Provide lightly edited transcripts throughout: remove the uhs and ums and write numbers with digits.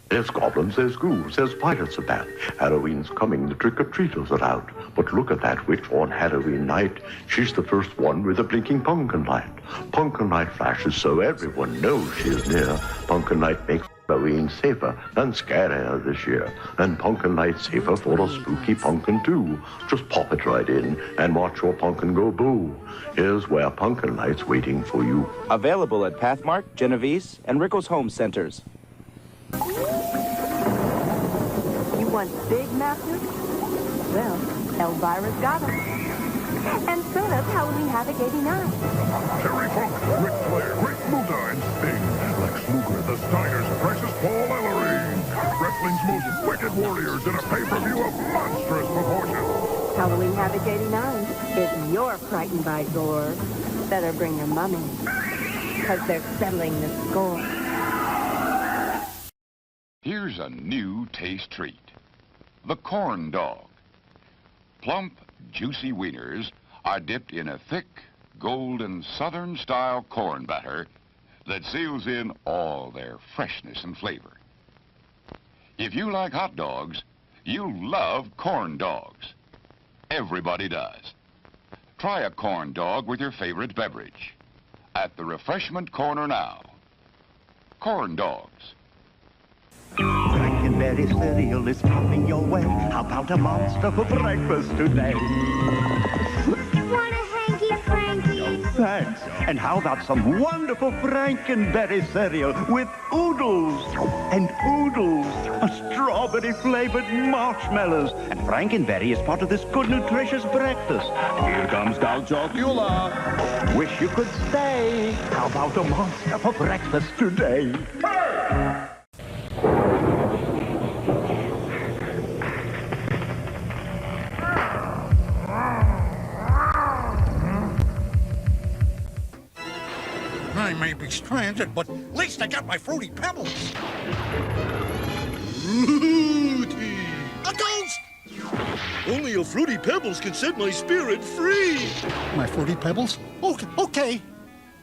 There's goblins, there's ghouls, there's pirates about. Halloween's coming, the trick-or-treaters are out. But look at that witch on Halloween night. She's the first one with a blinking pumpkin light. Pumpkin light flashes so everyone knows she is near. Pumpkin light makes Halloween safer and scarier this year. And pumpkin light safer for a spooky pumpkin too. Just pop it right in and watch your pumpkin go boo. Here's where pumpkin light's waiting for you. Available at Pathmark, Genovese, and Rickles Home Centers. You want big masters? Well, Elvira's got them. And so does Halloween Havoc 89. Terry Funk, Ric Flair, Great Muta, and Sting. Lex Luger, the Steiners, Precious Paul Ellering. Wrestling's most wicked warriors in a pay-per-view of monstrous proportions. Halloween Havoc 89. If you're frightened by gore, better bring your mummy. Because they're settling the score. Here's a new taste treat. The corn dog. Plump, juicy wieners are dipped in a thick, golden, southern-style corn batter that seals in all their freshness and flavor. If you like hot dogs, you'll love corn dogs. Everybody does. Try a corn dog with your favorite beverage. At the refreshment corner now. Corn dogs. Frankenberry cereal is coming your way. How about a monster for breakfast today? Want a hanky-franky? Thanks. And how about some wonderful Frankenberry cereal with oodles and oodles of strawberry-flavored marshmallows. And Frankenberry is part of this good, nutritious breakfast. Here comes Count Chocula. Wish you could stay. How about a monster for breakfast today? Hey! I may be stranded, but at least I got my Fruity Pebbles. Fruity! A ghost! Only a Fruity Pebbles can set my spirit free. My Fruity Pebbles? Okay.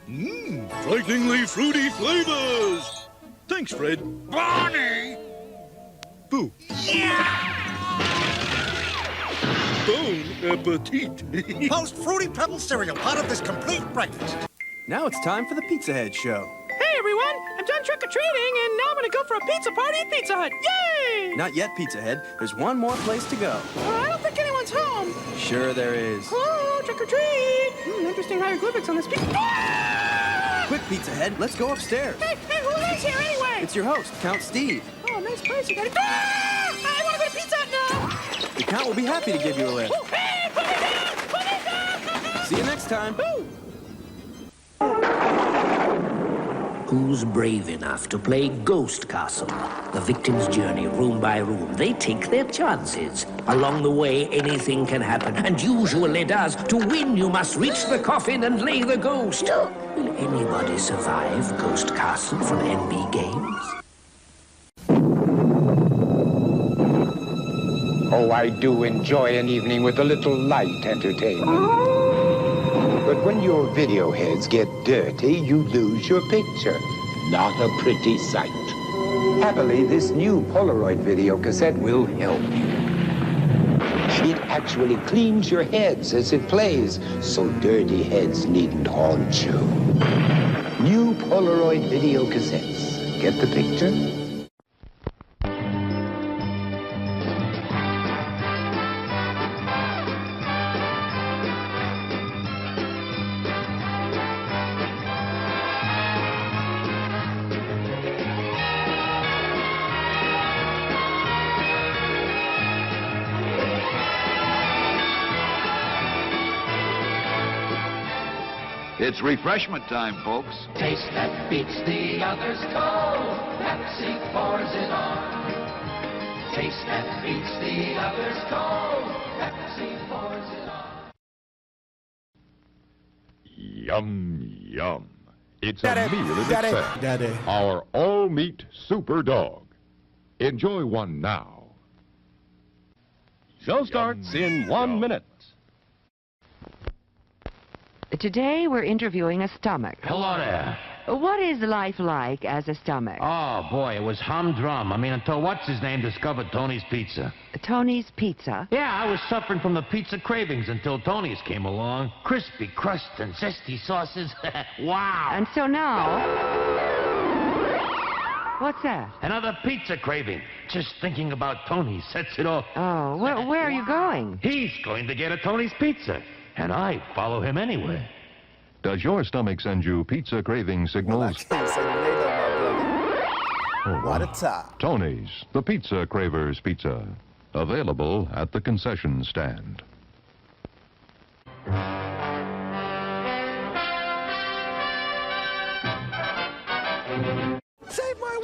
Frighteningly fruity flavors. Thanks, Fred. Barney! Boo. Yeah! Bon appetit. Post Fruity Pebbles cereal, part of this complete breakfast. Now it's time for the Pizza Head Show. Hey, everyone! I'm done trick-or-treating, and now I'm gonna go for a pizza party at Pizza Hut. Yay! Not yet, Pizza Head. There's one more place to go. I don't think anyone's home. Sure there is. Hello, trick-or-treat! Interesting hieroglyphics on this pizza. Ah! Quick, Pizza Head, let's go upstairs. Hey, who is here anyway? It's your host, Count Steve. Oh, nice place you got it. Ah! I want to go to Pizza Hut now! The Count will be happy to give you a lift. Ooh, hey, put me down! Put me down! See you next time. Ooh. Who's brave enough to play Ghost Castle? The victim's journey, room by room. They take their chances. Along the way, anything can happen, and usually does. To win, you must reach the coffin and lay the ghost. Will anybody survive Ghost Castle from NB Games? Oh, I do enjoy an evening with a little light entertainment. But when your video heads get dirty, you lose your picture. Not a pretty sight. Happily, this new Polaroid video cassette will help you. It actually cleans your heads as it plays, so dirty heads needn't haunt you. New Polaroid video cassettes. Get the picture? It's refreshment time, folks. Taste that beats the others cold. Pepsi pours it on. Taste that beats the others cold. Pepsi pours it on. Yum, yum. It's Daddy, a meal in Daddy, itself. Daddy. Our all-meat super dog. Enjoy one now. Show starts in 1 minute. Today we're interviewing a stomach. Hello there. What is life like as a stomach? Oh, boy, it was humdrum. I mean, until what's-his-name discovered Tony's Pizza. Tony's Pizza? Yeah, I was suffering from the pizza cravings until Tony's came along. Crispy crust and zesty sauces. Wow. And so now... What's that? Another pizza craving. Just thinking about Tony sets it off. Oh, where are you going? He's going to get a Tony's Pizza, and I follow him anyway. Does your stomach send you pizza craving signals? What a top. Tony's, the Pizza Cravers Pizza. Available at the concession stand.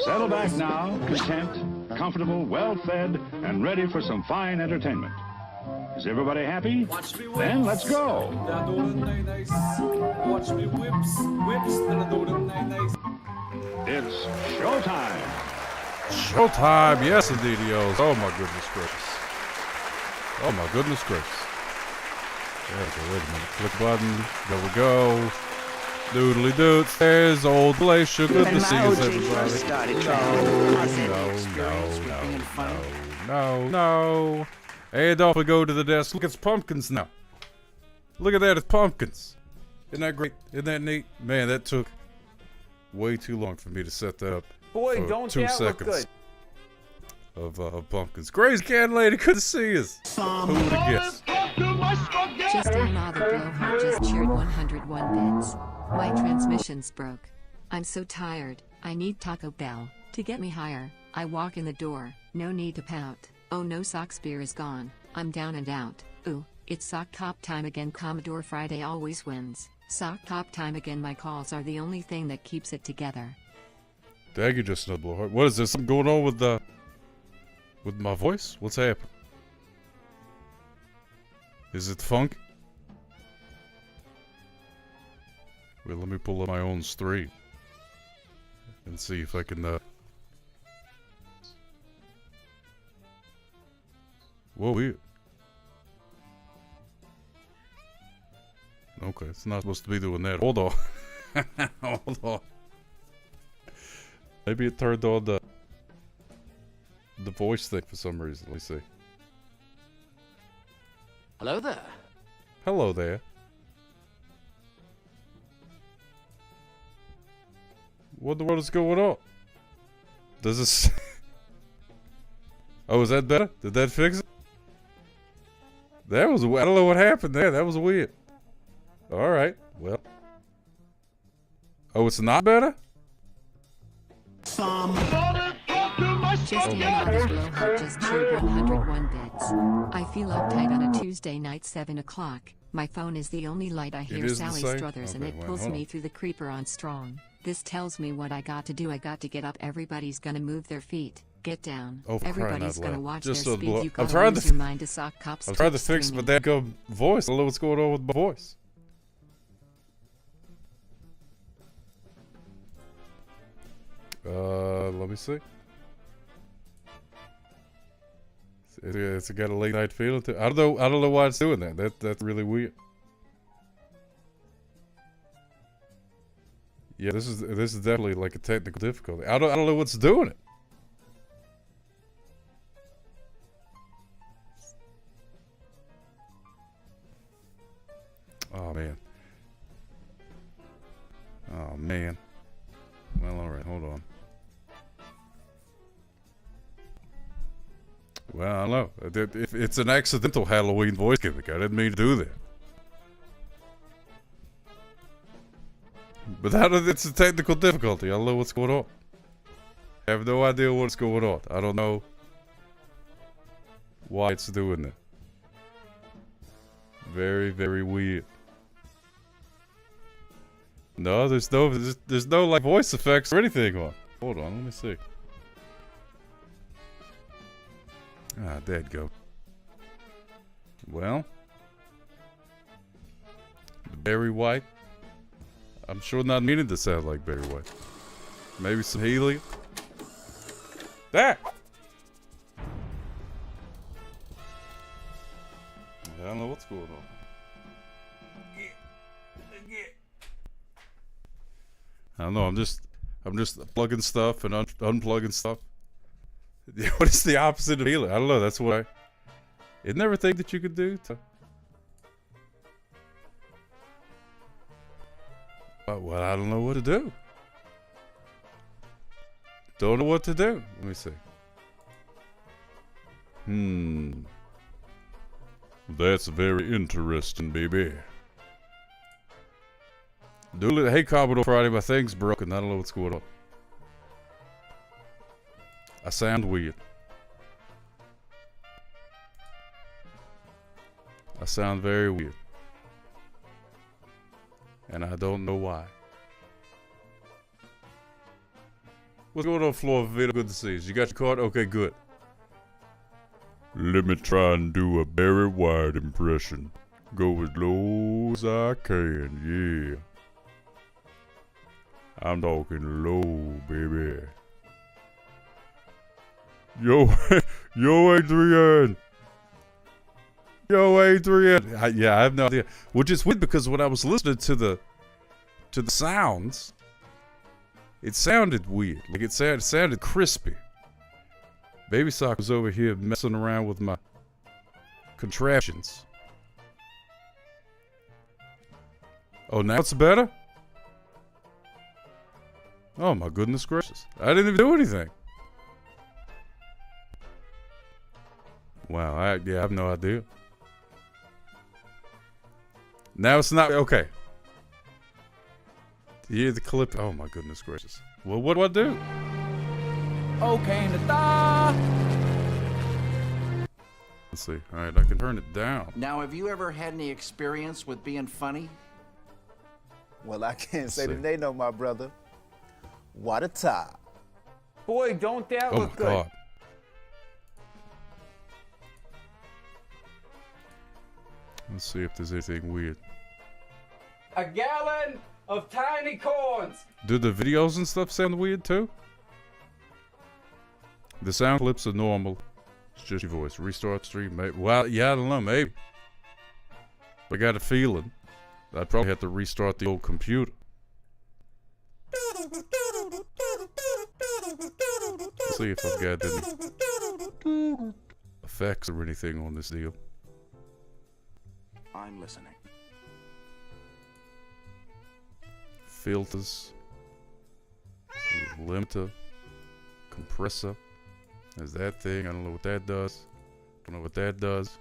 Settle back now, content, comfortable, well-fed, and ready for some fine entertainment. Is everybody happy? Then let's go. Watch me whips, then I do them nice. It's showtime. Showtime, yes indeed, yo. Oh my goodness gracious. Oh my goodness gracious. Okay, wait a minute. Click button. There we go. Doodly doots. There's old Glacier. Good to see you, everybody. No. And off we go to the desk. Look, it's pumpkins now. Look at that, it's pumpkins. Isn't that great? Isn't that neat? Man, that took way too long for me to set that up. Boy, for don't 2 that look seconds good. of pumpkins. Grace Can Lady, good to see us. Who would have guessed? Just another blowhard just cheered 101 bits. My transmission's broke. I'm so tired. I need Taco Bell to get me higher. I walk in the door. No need to pout. Oh no, Sock Spear is gone. I'm down and out. Ooh, it's Sock Cop time again. Commodore Friday always wins. Sock Cop time again. My calls are the only thing that keeps it together. Dag, you just another blowhard. What is there? Something going on with my voice? What's happening? Is it funk? Well, let me pull up my own stream and see if I can, Whoa, weird. Okay, it's not supposed to be doing that. Hold on. Hold on. Maybe it turned on the voice thing for some reason. Let me see. Hello there. Hello there. What in the world is going on? Does this... Oh, is that better? Did that fix it? That was... I don't know what happened there. That was weird. Alright, well. Oh, it's not better? Just another blowhard just cheered 101 bits. I feel uptight on a Tuesday night 7 o'clock. My phone is the only light I hear Sally Struthers and it pulls me through the creeper on strong. This tells me what I got to do. I got to get up. Everybody's gonna move their feet. Get down. Oh, everybody's gonna watch just their speed. You I'm gotta trying lose to your mind to Sock Cops. I'm trying to fix my damn voice. I don't know what's going on with my voice. Let me see. It's got a late night feeling to it. I don't know why it's doing that. That's really weird. Yeah, this is definitely like a technical difficulty. I don't know what's doing it. Oh man. Oh man. Well, all right, hold on. Well, I don't know. If it's an accidental Halloween voice gimmick, I didn't mean to do that. But it's a technical difficulty. I don't know what's going on. I have no idea what's going on. I don't know why it's doing that. Very, very weird. No, there's no like voice effects or anything on. Hold on, let me see. Ah, there you go. Well, Barry White. I'm sure not meaning to sound like Barry White. Maybe some helium. There. I don't know what's going on. I don't know. I'm just plugging stuff and unplugging stuff. What is the opposite of healing? I don't know. That's what isn't there a thing that you could do to? Well, I don't know what to do. Don't know what to do. Let me see. That's very interesting, baby. Hey, Commodore Friday, my thing's broken. I don't know what's going on. I sound weird. I sound very weird. And I don't know why. What's going on, Floor Vito? Good to see you. You got your card? Okay, good. Let me try and do a Barry White impression. Go as low as I can, yeah. I'm talking low, baby. Yo, Adrian. Yo, Adrian. I have no idea. Which is weird because when I was listening to the sounds, it sounded weird. Like it sounded crispy. Baby Sock was over here messing around with my contraptions. Oh, now it's better? Oh my goodness gracious. I didn't even do anything. Wow, I have no idea. Now it's not okay. You hear the clip? Oh my goodness gracious. Well, what do I do? Okay, Nata. Let's see. Alright, I can turn it down. Now, have you ever had any experience with being funny? Well, I can't say that they know, my brother. What a top. Boy, don't that look good. God. Let's see if there's anything weird. A gallon of tiny corns. Do the videos and stuff sound weird too? The sound clips are normal. It's just your voice. Restart stream, maybe. Well, yeah, I don't know, maybe. I got a feeling I'd probably have to restart the old computer. Let's see if I've got any effects or anything on this deal. I'm listening. Filters, limiter, compressor. There's that thing. I don't know what that does. Don't know what that does.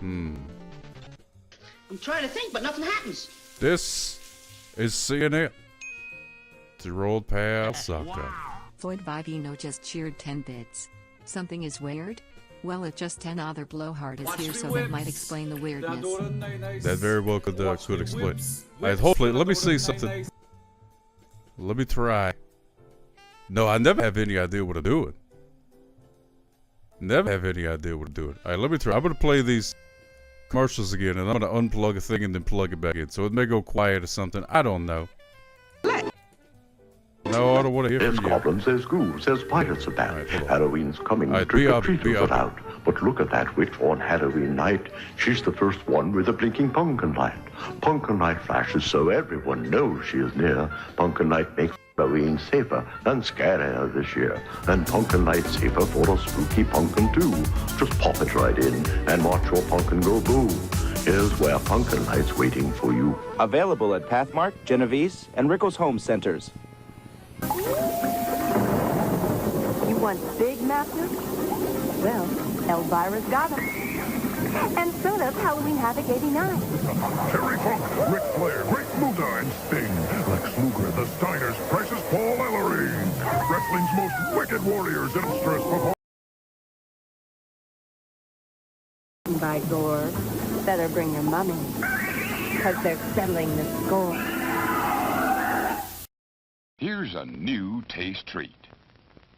I'm trying to think, but nothing happens. This is CNN. It's your old pal, Sucker. Floyd Vivino just cheered 10 bits. Something is weird? Well, it's just 10 other blowhard is here, so that might explain the weirdness. That very well could explain. Alright, hopefully, let me see something. Let me try. No, I never have any idea what I'm doing. Never have any idea what I'm doing. Alright, let me try. I'm going to play these commercials again, and I'm going to unplug a thing and then plug it back in. So it may go quiet or something. I don't know. No, I don't want to hear There's from you. goblins, there's ghouls, there's pirates about. Right, Halloween's coming. Right, Trick-or-treaters are out. But look at that witch on Halloween night. She's the first one with a blinking pumpkin light. Pumpkin light flashes so everyone knows she is near. Pumpkin light makes Halloween safer and scarier this year. And pumpkin light safer for a spooky pumpkin too. Just pop it right in and watch your pumpkin go boom. Here's where pumpkin light's waiting for you. Available at Pathmark, Genovese, and Rickles Home Centers. You want big masters? Well, Elvira's got them. And so does Halloween Havoc 89. Terry Funk, Ric Flair, Great Muta, and Sting. Lex Luger, the Steiners, Precious Paul Ellering. Wrestling's most wicked warriors in stress performance. By Gore. better bring your mummy, because they're settling the score. Here's a new taste treat.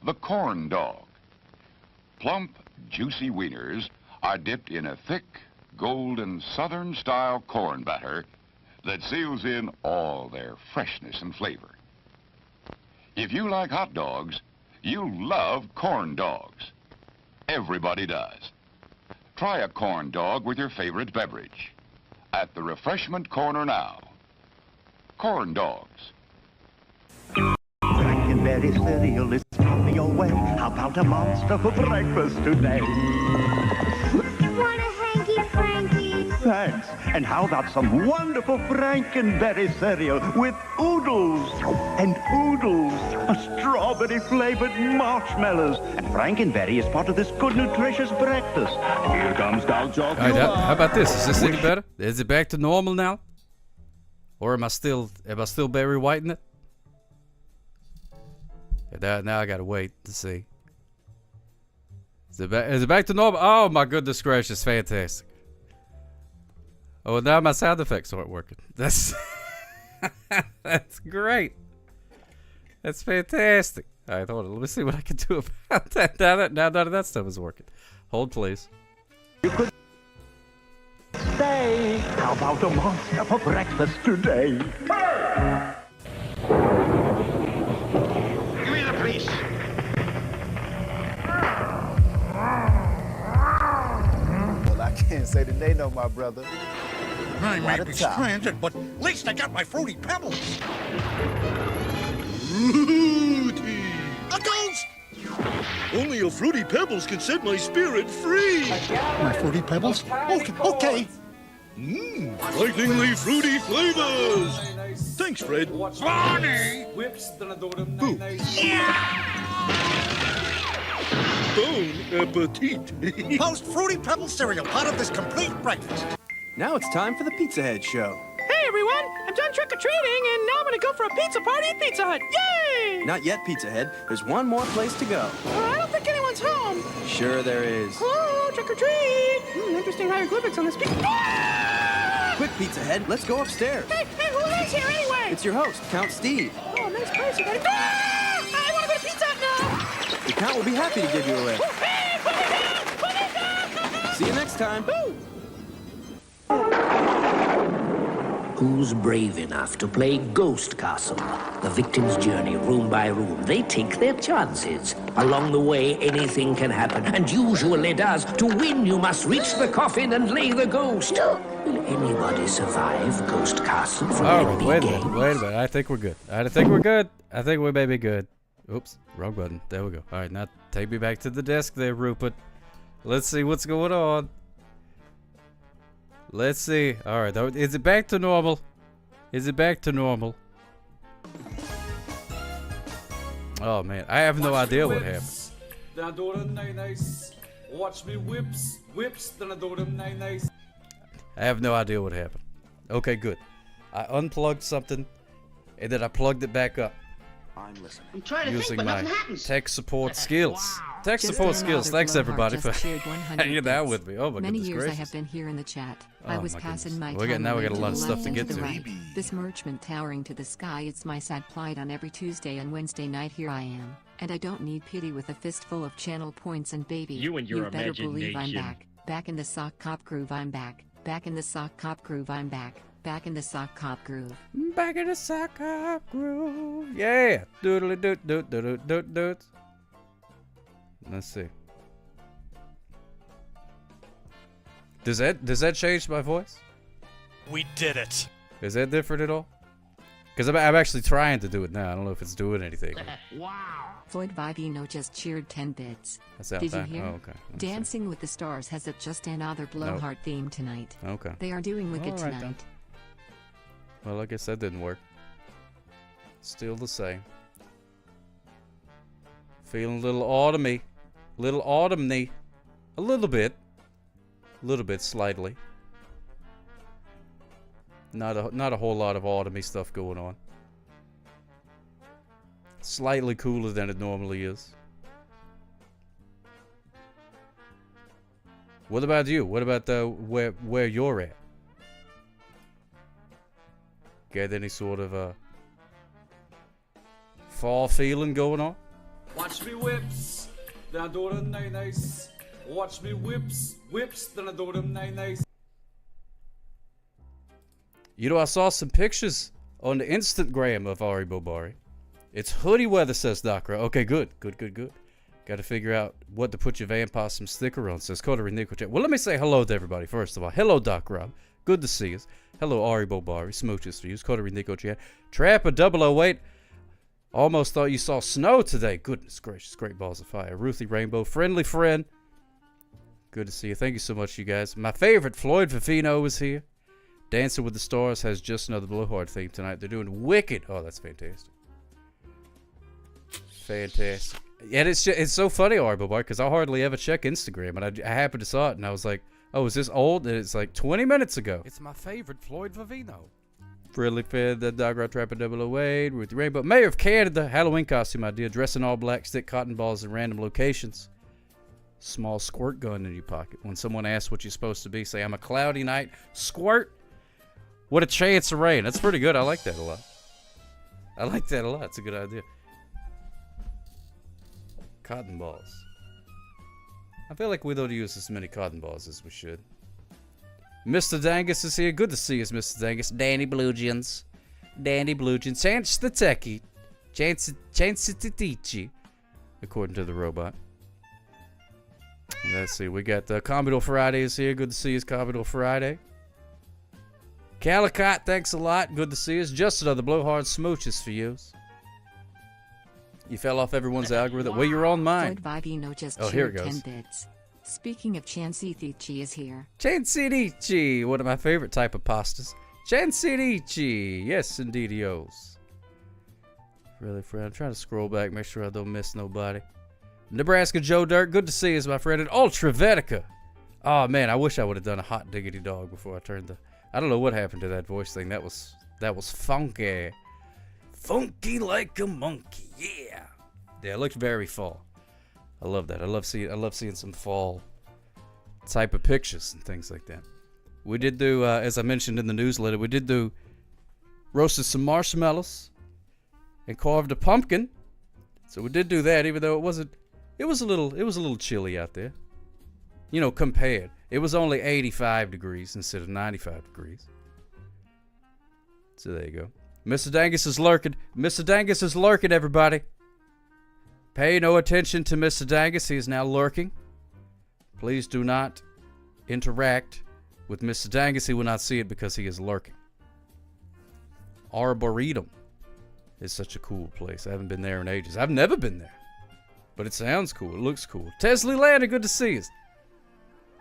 The corn dog. Plump, juicy wieners are dipped in a thick, golden Southern-style corn batter that seals in all their freshness and flavor. If you like hot dogs, you'll love corn dogs. Everybody does. Try a corn dog with your favorite beverage. At the refreshment corner now. Corn dogs. Frankenberry cereal is coming your way. How about a monster for breakfast today? You want a hanky-franky? Thanks. And how about some wonderful Frankenberry cereal with oodles and oodles, a strawberry-flavored marshmallows. And Frankenberry is part of this good, nutritious breakfast. Here comes Dog Jock. Alright, how about this? Is this any better? Is it back to normal now? Or am I still Barry Whiting it? Now I gotta wait to see. Is it back to normal? Oh my goodness gracious, fantastic. Oh, now my sound effects aren't working. That's that's great. That's fantastic. Alright, hold on. Let me see what I can do about that. Now none of that stuff is working. Hold, please. You could say, how about a monster for breakfast today? Give me the police. Well, I can't say that they know my brother. I What may a be top. stranded, but at least I got my Fruity Pebbles. Fruity! A ghost! Only a Fruity Pebbles can set my spirit free! My Fruity Pebbles? Okay. Frighteningly fruity flavors! Thanks, Fred. Bonnie! Ooh. Bon appetit! Post Fruity Pebbles cereal, part of this complete breakfast. Now it's time for the Pizza Head Show. Hey everyone, I'm done trick-or-treating and now I'm gonna go for a pizza party at Pizza Hut. Yay! Not yet, Pizza Head. There's one more place to go. I don't think anyone's home. Sure there is. Hello, trick-or-treat. Interesting hieroglyphics on this pizza. Quick, Pizza Head, let's go upstairs. Hey, who is here anyway? It's your host, Count Steve. Oh, nice place. You got it. I want to go to Pizza Hut now. The Count will be happy to give you a lift. Hey, put me down! Put me down! See you next time. Who's brave enough to play Ghost Castle? The victim's journey, room by room. They take their chances. Along the way, anything can happen, and usually does. To win, you must reach the coffin and lay the ghost. Will anybody survive Ghost Castle from Alright, the wait a beginning? minute, wait a minute. I think we're good. I think we're good. I think we may be good. Oops, wrong button. There we go. Alright, now take me back to the desk there, Rupert. Let's see what's going on. Let's see. Alright, is it back to normal? Is it back to normal? Oh man, I have no idea what happened. Then I do them nice. Watch me whips, then I do them nice. I have no idea what happened. Okay, good. I unplugged something, and then I plugged it back up. I'm listening. I'm trying to Using think, but my nothing happens. tech support skills. Tech Just support another skills. Thanks blowhard everybody just for cheered 100 hanging out bits. with me. Oh my Many goodness years gracious. I have been here in the chat. I Oh was my passing goodness. my time. Now we got a to lot of the stuff left to and get the to. right. This merchant towering to the sky. It's my sad plight on every Tuesday and Wednesday night. Here I am, and I don't need pity with a fistful of channel points and baby. You and your better believe I'm imagination. back. Back in the sock cop groove. I'm back. Back in the sock cop groove. I'm back. Back in the sock cop groove. Back in the sock cop groove. Yeah. Doodly doot doot doot doot doot doot. Let's see. Does that change my voice? We did it. Is that different at all? Because I'm actually trying to do it now. I don't know if it's doing anything. Floyd Vivino just cheered 10 bits. That's out Did you there. hear? Oh, okay. Let's Dancing with the Stars has it just another blowhard theme tonight. Okay. They are doing wicked All right, tonight. then. Well, I guess that didn't work. Still the same. Feeling a little autumny. Little autumny. A little bit. A little bit, slightly. Not a whole lot of autumny stuff going on. Slightly cooler than it normally is. What about you? What about where you're at? Got any sort of fall feeling going on? Watch me whips, then I do them nice. Watch me whips, then I do them nice. You know, I saw some pictures on the Instagram of Ari Bobari. It's hoodie weather, says Dakra. Okay, good. Got to figure out what to put your Van Possum sticker on, says Coterie Nickel Chat. Well, let me say hello to everybody first of all. Hello, Doc Rob. Good to see us. Hello, Ari Bobari. Smooches for you. Coterie Nickel Chat. Trapper 008. Almost thought you saw snow today. Goodness gracious. Great balls of fire. Ruthie Rainbow. Friendly friend. Good to see you. Thank you so much, you guys. My favorite, Floyd Fifino, is here. Dancing with the Stars has just another Blowhard theme tonight. They're doing Wicked. Oh, that's fantastic. Fantastic. And it's so funny, Arbo Bar, because I hardly ever check Instagram, and I happened to saw it, and I was like, oh, is this old? And it's like 20 minutes ago. It's my favorite Floyd Vivino. Friendly Fed, the Dog Rod Trapper 008, Ruthie Rainbow. Mayor of Canada, Halloween costume idea. Dress in all black, stick cotton balls in random locations. Small squirt gun in your pocket. When someone asks what you're supposed to be, say, I'm a cloudy night. Squirt. What a chance of rain. That's pretty good. I like that a lot. It's a good idea. Cotton balls. I feel like we don't use as many cotton balls as we should. Mr. Dangus is here. Good to see us, Mr. Dangus. Danny Bluejeans. Chance the Techie. Chance the Teachy. According to the robot. Let's see. We got Commodore Friday is here. Good to see us, Commodore Friday. Calicott, thanks a lot. Good to see us. Just another Blowhard smooches for you. You fell off everyone's algorithm. Well, you're on mine. Floyd Vivino just here it cheered goes. 10 bits. Speaking of Chansitichi is here. Chansitichi, one of my favorite type of pastas. Chansitichi, yes, indeedios. Really, friend, I'm trying to scroll back, make sure I don't miss nobody. Nebraska Joe Dirt, good to see us, my friend. And Ultra Vetica. Oh man, I wish I would have done a hot diggity dog before I turned the. I don't know what happened to that voice thing. That was funky. Funky like a monkey, yeah. Yeah, it looked very fall. I love that. I love seeing some fall type of pictures and things like that. We did do, as I mentioned in the newsletter, we did do roasted some marshmallows and carved a pumpkin. So we did do that, even though it was a little chilly out there. You know, compared. It was only 85 degrees instead of 95 degrees. So there you go. Mr. Dangus is lurking. Mr. Dangus is lurking, everybody. Pay no attention to Mr. Dangus. He is now lurking. Please do not interact with Mr. Dangus. He will not see it because he is lurking. Arboretum is such a cool place. I haven't been there in ages. I've never been there. But it sounds cool. It looks cool. Tesley Lander, good to see you.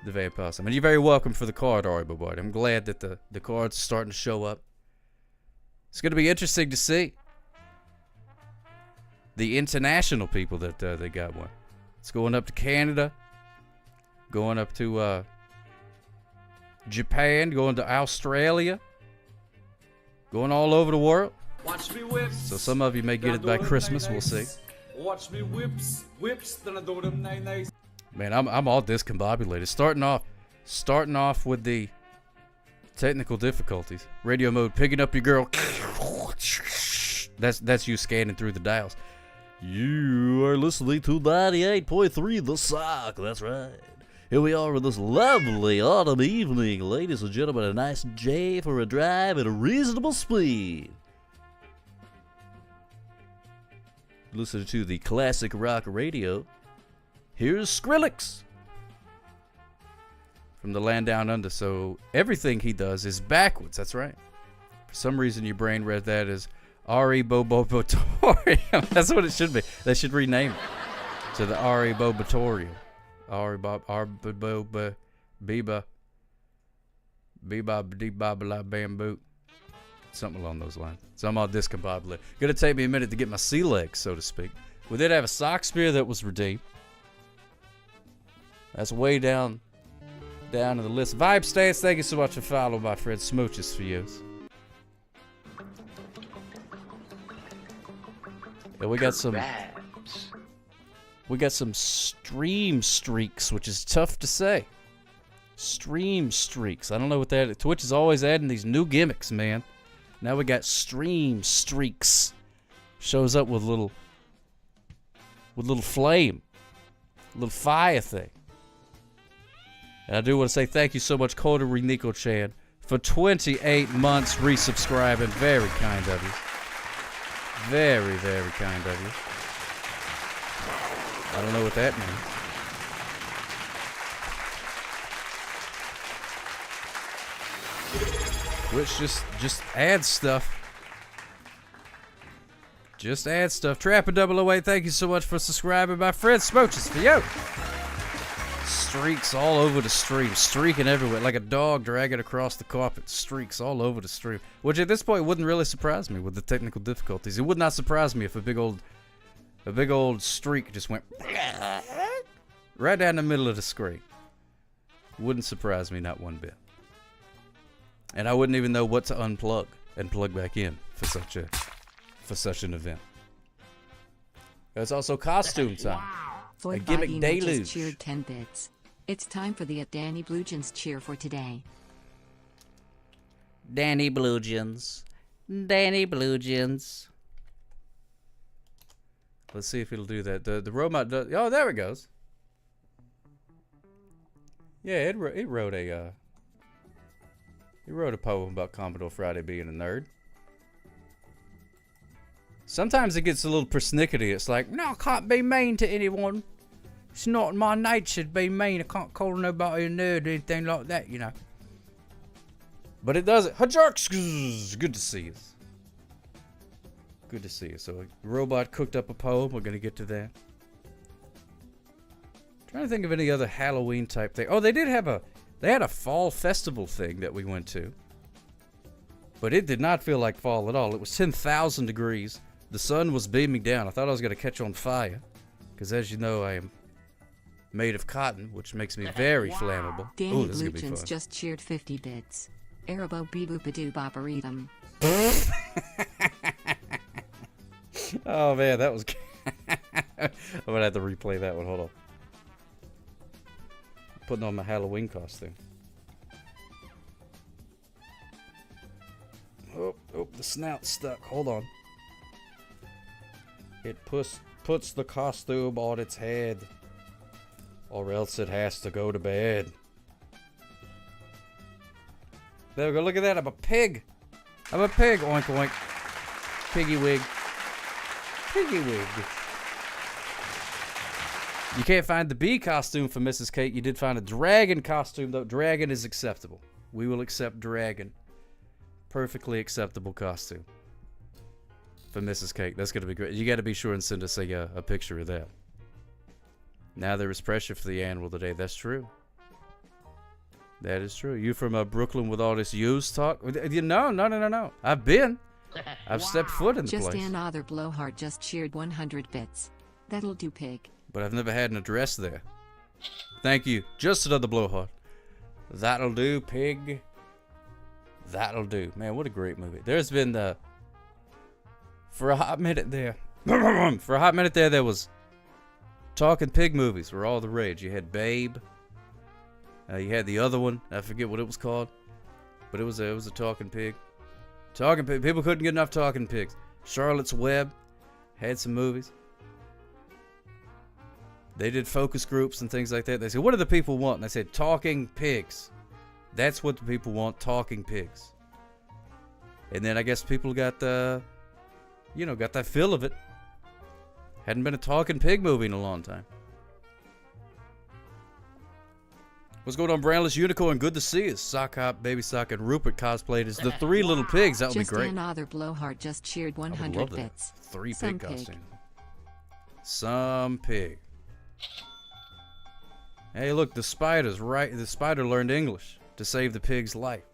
The Van Possum. And you're very welcome for the card, Arbo Boy. I'm glad that the cards are starting to show up. It's going to be interesting to see the international people that they got one. It's going up to Canada, going up to Japan, going to Australia, going all over the world. Watch me whips. So some of you may get it by Christmas. We'll see. Watch me whips, then I do them nice. Man, I'm all discombobulated. Starting off with the technical difficulties. Radio mode, picking up your girl. That's you scanning through the dials. You are listening to 98.3 The Sock. That's right. Here we are on this lovely autumn evening, ladies and gentlemen. A nice J for a drive at a reasonable speed. Listening to the classic rock radio. Here's Skrillex from the land down under. So everything he does is backwards. That's right. For some reason, your brain read that as Ari Bobotorium. That's what it should be. They should rename it to the Ari Bobotorium. Ari Bob Arboba Biba Bebop Bamboo. Something along those lines. So I'm all discombobulated. Gonna take me a minute to get my sea legs, so to speak. We did have a sock spear that was redeemed. That's way down in the list. Vibe Stance, thank you so much for following my friend Smooches for you. Yeah, we got some stream streaks, which is tough to say. Stream streaks. I don't know what that is. Twitch is always adding these new gimmicks, man. Now we got stream streaks. Shows up with little flame. Little fire thing. And I do want to say thank you so much, Coda Nico Chan, for 28 months resubscribing. Very kind of you. Very, very kind of you. I don't know what that means. Which just adds stuff. Just add stuff. Trapper 008, thank you so much for subscribing. My friend Smooches for you. Streaks all over the stream. Streaking everywhere. Like a dog dragging across the carpet. Streaks all over the stream. Which at this point wouldn't really surprise me with the technical difficulties. It would not surprise me if a big old streak just went right down the middle of the screen. Wouldn't surprise me not one bit. And I wouldn't even know what to unplug and plug back in for such an event. There's also costume time. A gimmick deluge. Just cheered 10 bits. It's time for the Danny Bluegens cheer for today. Danny Bluegens. Danny Bluegens. Let's see if it'll do that. The robot does. Oh, there it goes. Yeah, it wrote a poem about Commodore Friday being a nerd. Sometimes it gets a little persnickety. It's like, no, I can't be mean to anyone. It's not in my nature to be mean. I can't call nobody a nerd or anything like that, you know. But it does it. Hajarks! Good to see you. Good to see you. So, a robot cooked up a poem. We're going to get to that. Trying to think of any other Halloween type thing. Oh, they had a fall festival thing that we went to. But it did not feel like fall at all. It was 10,000 degrees. The sun was beaming down. I thought I was going to catch on fire. Because as you know, I am made of cotton, which makes me very flammable. Danny Bluegens just cheered 50 bits. Arabo beedoopadoo bopareedum. Oh man, that was I'm gonna have to replay that one. Hold on. Putting on my Halloween costume. Oh, the snout's stuck. Hold on. It puts the costume on its head, or else it has to go to bed. There we go. Look at that. I'm a pig. I'm a pig. Oink oink. Piggy wig. Piggy wig. You can't find the bee costume for Mrs. Kate. You did find a dragon costume, though. Dragon is acceptable. We will accept dragon. Perfectly acceptable costume for Mrs. Kate. That's going to be great. You got to be sure and send us a picture of that. Now there is pressure for the annual today. That's true. That is true. You from Brooklyn with all this used talk? No. I've stepped foot in the place. Just another blowhard just cheered 100 bits. That'll do, pig. But I've never had an address there. Thank you. Just another blowhard. That'll do, pig. That'll do. Man, what a great movie. There's been for a hot minute there. There was talking pig movies were all the rage. You had Babe. You had the other one. I forget what it was called. But it was a talking pig. Talking pig. People couldn't get enough talking pigs. Charlotte's Web had some movies. They did focus groups and things like that. They said, what do the people want? And I said, talking pigs. That's what the people want, talking pigs. And then I guess people got got that feel of it. Hadn't been a talking pig movie in a long time. What's going on, Brownless Unicorn? Good to see you. Sock Hop, Baby Sock, and Rupert cosplayed as the three little pigs. That would be great. Just another blowhard just cheered 100 bits. 3 pig costumes. Some pig. Hey, look, the spider's right. The spider learned English to save the pig's life.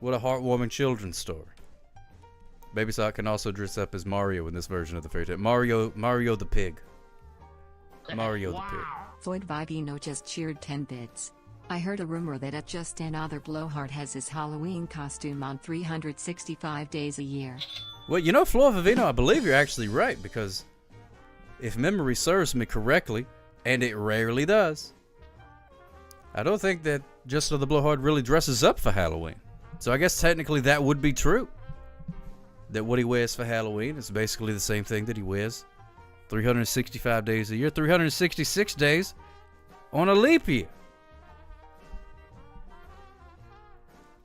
What a heartwarming children's story. Baby Sock can also dress up as Mario in this version of the fairy tale. Mario the pig. Mario the pig. Floyd Vivino just cheered 10 bits. I heard a rumor that at Just Another Blowhard has his Halloween costume on 365 days a year. Well, Floyd Vivino, I believe you're actually right, because if memory serves me correctly, and it rarely does, I don't think that Justin the Blowhard really dresses up for Halloween. So I guess technically that would be true. That what he wears for Halloween is basically the same thing that he wears 365 days a year, 366 days on a leap year.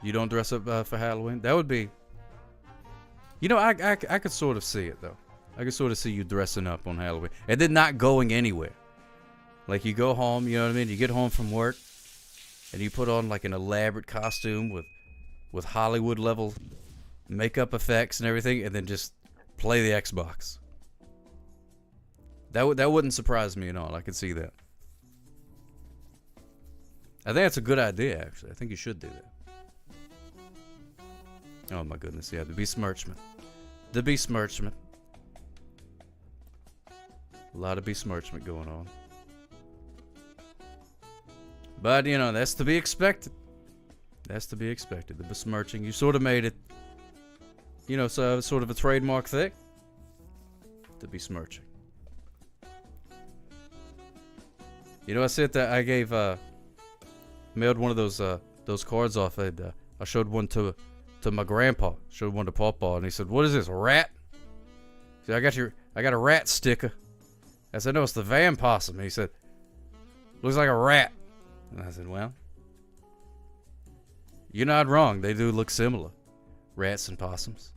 You don't dress up for Halloween? That would be... You know, I could sort of see it, though. I could sort of see you dressing up on Halloween. And then not going anywhere. Like, you go home, you know what I mean? You get home from work, and you put on, like, an elaborate costume with Hollywood-level makeup effects and everything, and then just play the Xbox. That wouldn't surprise me at all. I could see that. I think that's a good idea, actually. I think you should do that. Oh my goodness, yeah, the besmirchment. The besmirchment. A lot of besmirchment going on. But, you know, that's to be expected. That's to be expected. The besmirching. You sort of made it, you know, so sort of a trademark thing. The besmirching. You know, I said that I gave, mailed one of those cards off. I showed one to my grandpa. Showed one to Pawpaw, and he said, "What is this, a rat?" He said, I got a rat sticker. I said, "No, it's the Van Possum." He said, "Looks like a rat." And I said, "Well, you're not wrong. They do look similar. Rats and possums."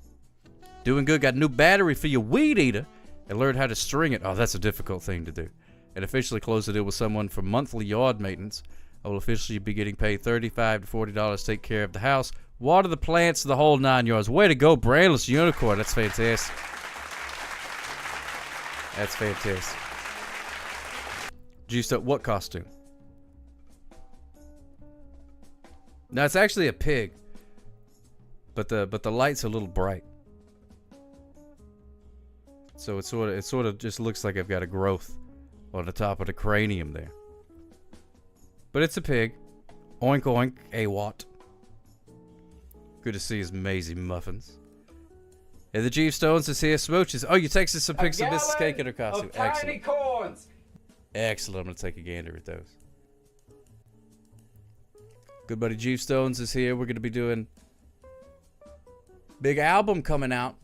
Doing good. Got a new battery for your weed eater and learned how to string it. Oh, that's a difficult thing to do. And officially closed the deal with someone for monthly yard maintenance. I will officially be getting paid $35 to $40 to take care of the house, water the plants, the whole 9 yards. Way to go, Brainless Unicorn. That's fantastic. That's fantastic. Juiced up what costume? Now it's actually a pig, but the light's a little bright, so it sort of just looks like I've got a growth on the top of the cranium there. But it's a pig. Oink oink, AWOT. Good to see his Maisie Muffins. And the Jeeve Stones is here. Smooches. Oh, you texted some pics of Mrs. Cake in her costume. Excellent. Corns. Excellent. I'm going to take a gander at those. Good buddy Jeeve Stones is here. We're going to be doing big album coming out.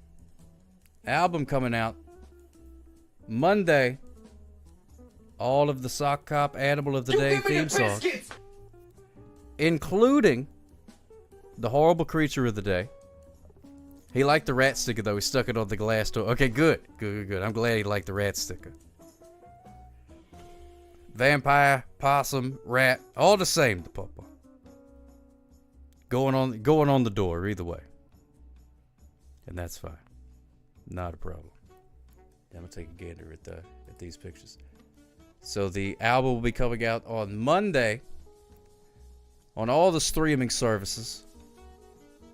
Monday. All of the Sock Cop Animal of the Day theme songs, including the Horrible Creature of the Day. He liked the rat sticker, though. He stuck it on the glass door. Okay, good. I'm glad he liked the rat sticker. Vampire, possum, rat, all the same to Papa. Going on the door either way. And that's fine. Not a problem. I'm going to take a gander at these pictures. So the album will be coming out on Monday on all the streaming services.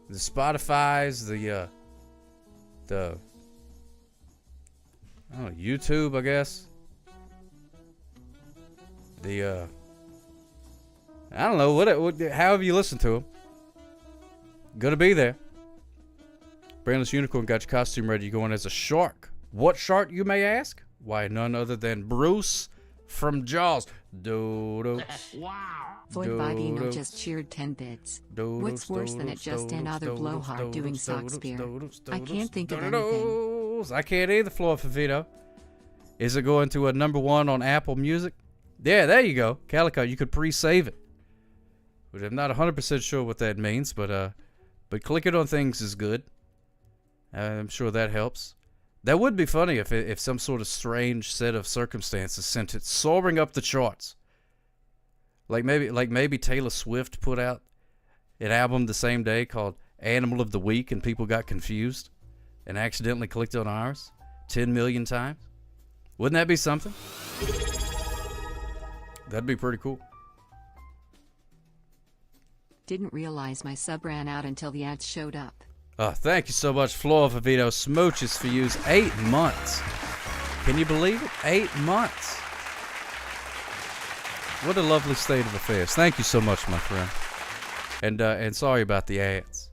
The Spotify's, the I don't know, YouTube, I guess. I don't know, what however you listen to them. Gonna be there. Brainless Unicorn got your costume ready. You're going as a shark. What shark, you may ask? Why, none other than Bruce from Jaws. Dodo. Wow. Void Vibino just cheered 10 bits. What's worse than it just another blowhard doing sock spear? I can't think of anything. I can't either, Floor for Vito. Is it going to a #1 on Apple Music? Yeah, there you go. Calico, you could pre-save it. But I'm not 100% sure what that means, but clicking on things is good. I'm sure that helps. That would be funny if some sort of strange set of circumstances sent it soaring up the charts. Like maybe Taylor Swift put out an album the same day called Animal of the Week and people got confused and accidentally clicked on ours 10 million times. Wouldn't that be something? That'd be pretty cool. Didn't realize my sub ran out until the ads showed up. Thank you so much, Flora Vivito. Smooches for you. 8 months. Can you believe it? 8 months. What a lovely state of affairs. Thank you so much, my friend. And sorry about the ads.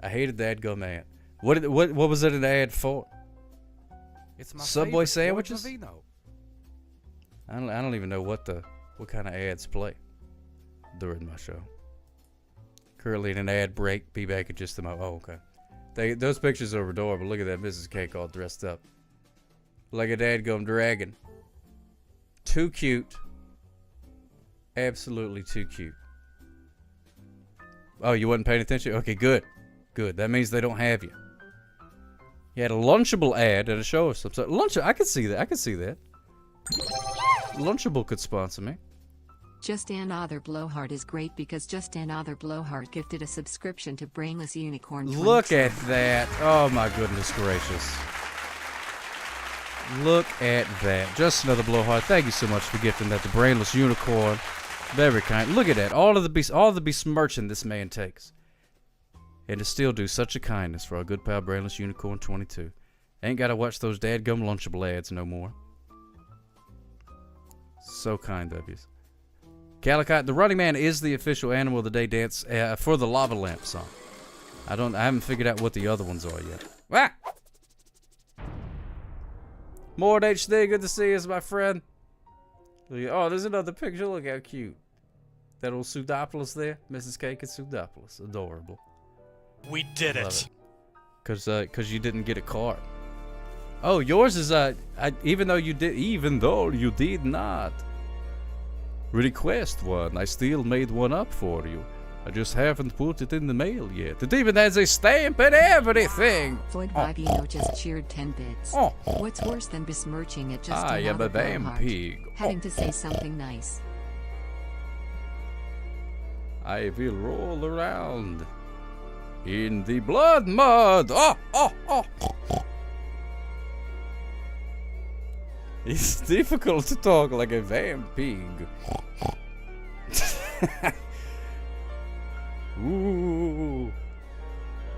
I hated the adgum ad. What was it an ad for? It's my Subway sandwiches? I don't even know what kind of ads play. during my show. Currently in an ad break. Be back in just a moment. Oh, okay. Those pictures are adorable. Look at that Mrs. Cake all dressed up. Like a dadgum dragon. Too cute. Absolutely too cute. Oh, you wasn't paying attention? Okay, good. Good. That means they don't have you. You had a Lunchable ad at a show or something. I could see that. I could see that. Lunchable could sponsor me. Just Another Blowhard is great because Just Another Blowhard gifted a subscription to Brainless Unicorn. Look at that. Oh my goodness gracious. Look at that. Just Another Blowhard. Thank you so much for gifting that to Brainless Unicorn. Very kind. Look at that. All the besmirching this man takes. And to still do such a kindness for our good pal Brainless Unicorn 22. Ain't gotta watch those dadgum Lunchable ads no more. So kind of you. Calicott, the Running Man is the official Animal of the Day dance for the Lava Lamp song. I haven't figured out what the other ones are yet. Ah! Mort HD, good to see you, my friend. Oh, there's another picture. Look how cute. That old Pseudopoulos there. Mrs. Cake and Pseudopoulos. Adorable. We did it. Cause you didn't get a card. Oh, yours is even though you did not request one, I still made one up for you. I just haven't put it in the mail yet. It even has a stamp and everything. Floyd Vivino just cheered 10 bits. Oh. What's worse than besmirching it? Just I am Another a damn Blowhard? pig. Having to say something nice. I will roll around in the blood mud. Oh, oh, oh. It's difficult to talk like a damn pig. Ooh.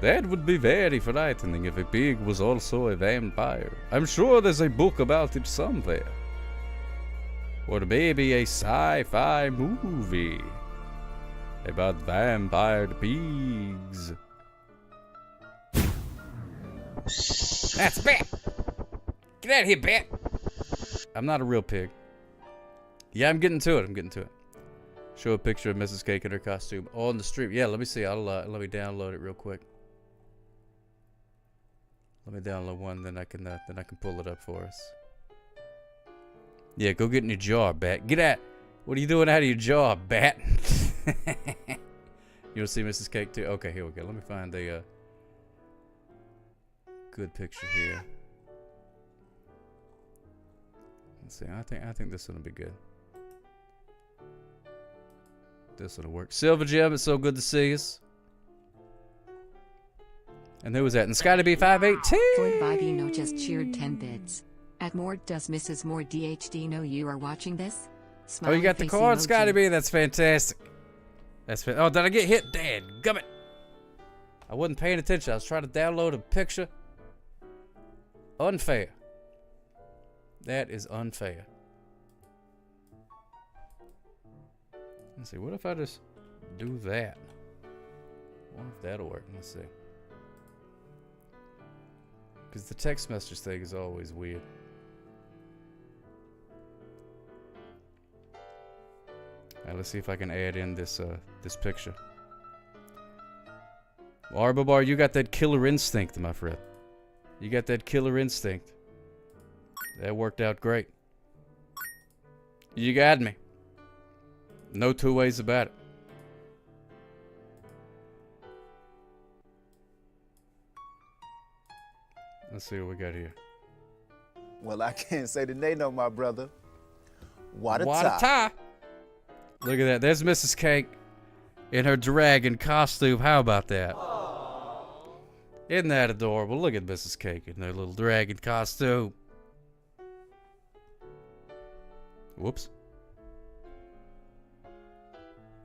That would be very frightening if a pig was also a vampire. I'm sure there's a book about it somewhere. Or maybe a sci-fi movie about vampire pigs. That's a bat! Get out of here, bat! I'm not a real pig. Yeah, I'm getting to it. Show a picture of Mrs. Cake in her costume on the stream. Yeah, let me see. Let me download it real quick. Let me download one, then I can pull it up for us. Yeah, go get in your jar, bat. Get out. What are you doing out of your jar, bat? You want to see Mrs. Cake too? Okay, here we go. Let me find a good picture here. Let's see. I think this one will be good. This will work. Silver Gem, it's so good to see us. And who was that? And Scotty B518. Floyd Vivino just cheered 10 bits. At Mort, does Mrs. Moore DHD know you are watching this? Oh, you got the card, Scotty B. That's fantastic. Oh, did I get hit? Dad, gummit. I wasn't paying attention. I was trying to download a picture. Unfair. That is unfair. Let's see. What if I just do that? I wonder if that'll work. Let's see. Because the text message thing is always weird. Alright, let's see if I can add in this this picture. Arbobar, you got that killer instinct, my friend. You got that killer instinct. That worked out great. You got me. No two ways about it. Let's see what we got here. Well, I can't say that they know my brother. What a What a tie. Look at that. There's Mrs. Cake in her dragon costume. How about that? Isn't that adorable? Look at Mrs. Cake in her little dragon costume. Whoops.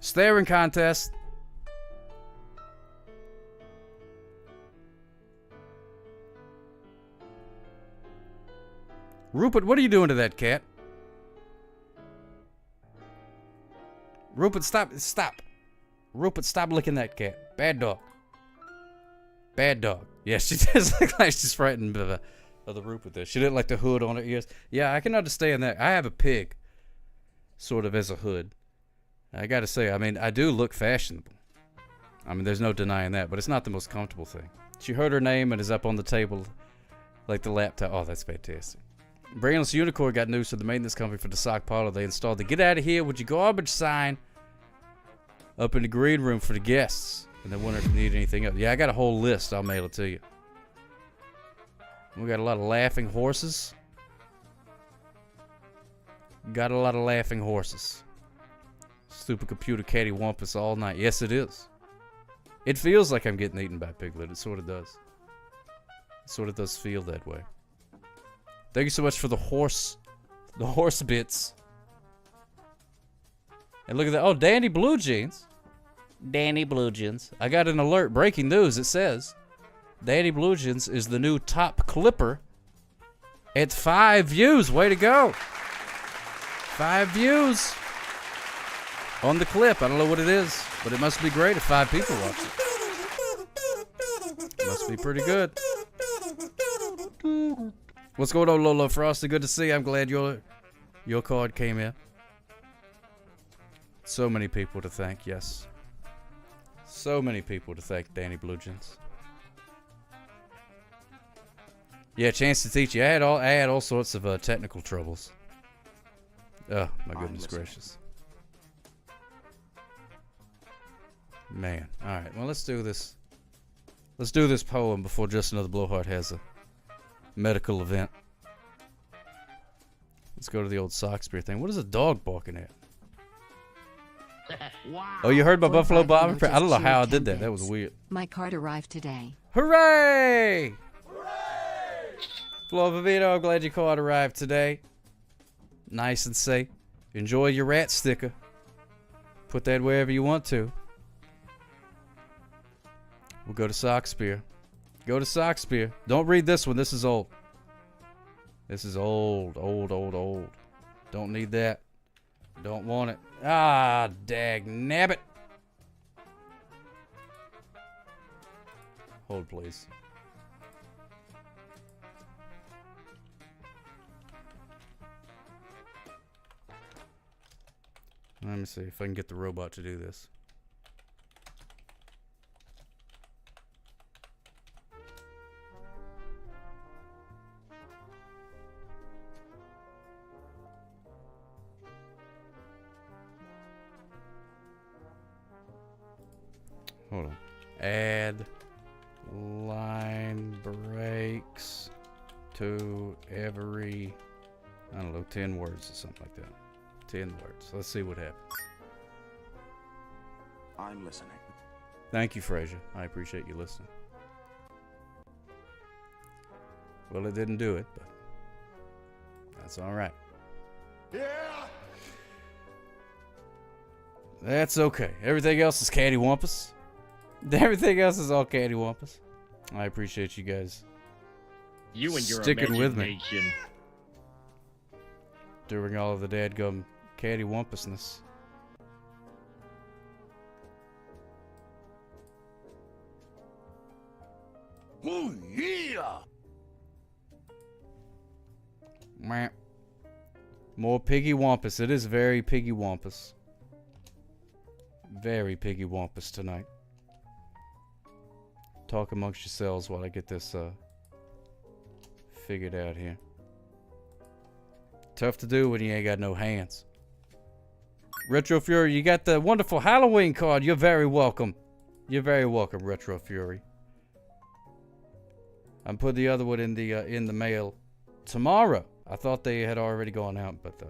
Staring contest. Rupert, what are you doing to that cat? Rupert, stop. Rupert, stop licking that cat. Bad dog. Bad dog. Yeah, she does look like she's frightened of the Rupert there. She didn't like the hood on her ears. Yeah, I can understand that. I have a pig, sort of, as a hood. I gotta say, I mean, I do look fashionable. I mean, there's no denying that, but it's not the most comfortable thing. She heard her name and is up on the table like the laptop. Oh, that's fantastic. Brainless Unicorn got news to the maintenance company for the sock parlor. They installed the "Get Out of Here with Your Garbage" sign up in the green room for the guests. And they wonder if you need anything else. Yeah, I got a whole list. I'll mail it to you. We got a lot of laughing horses. Got a lot of laughing horses. Stupid computer cattywampus all night. Yes, it is. It feels like I'm getting eaten by Piglet. It sort of does. It sort of does feel that way. Thank you so much for the horse bits. And look at that. Oh, Danny Blue Jeans. Danny Blue Jeans. I got an alert. Breaking news. It says Danny Blue Jeans is the new top clipper at 5 views. Way to go. 5 views on the clip. I don't know what it is, but it must be great if 5 people watch it. Must be pretty good. What's going on, Lola Frosty? Good to see you. I'm glad your card came in. So many people to thank, yes. So many people to thank, Danny Blue Jeans. Yeah, chance to teach you. I had all sorts of technical troubles. Oh, my goodness gracious. Man. Alright, well, let's do this. Let's do this poem before Just Another Blowhard has a medical event. Let's go to the old Sockspear thing. What is a dog barking at? Wow. Oh, you heard my Buffalo Bob? I don't know how I did that. That was weird. My card arrived today. Hooray! Hooray! Flo Vivito, I'm glad your card arrived today. Nice and safe. Enjoy your rat sticker. Put that wherever you want to. We'll go to Sockspear. Go to Sockspear. Don't read this one. This is old. This is old. Old, old, old. Don't need that. Don't want it. Ah, dag nabbit. Hold, please. Let me see if I can get the robot to do this. Hold on. Add line breaks to every, I don't know, 10 words or something like that. 10 words. Let's see what happens. I'm listening. Thank you, Frazier. I appreciate you listening. Well, it didn't do it, but that's all right. Yeah. That's okay. Everything else is cattywampus. Everything else is all cattywampus. I appreciate you guys. You and your sticking with me imagination. during all of the dadgum cattywampusness. Oh, yeah. Meh. More piggy wampus. It is very piggy wampus. Very piggy wampus tonight. Talk amongst yourselves while I get this figured out here. Tough to do when you ain't got no hands. Retro Fury, you got the wonderful Halloween card. You're very welcome. You're very welcome, Retro Fury. I'm putting the other one in the mail tomorrow. I thought they had already gone out, but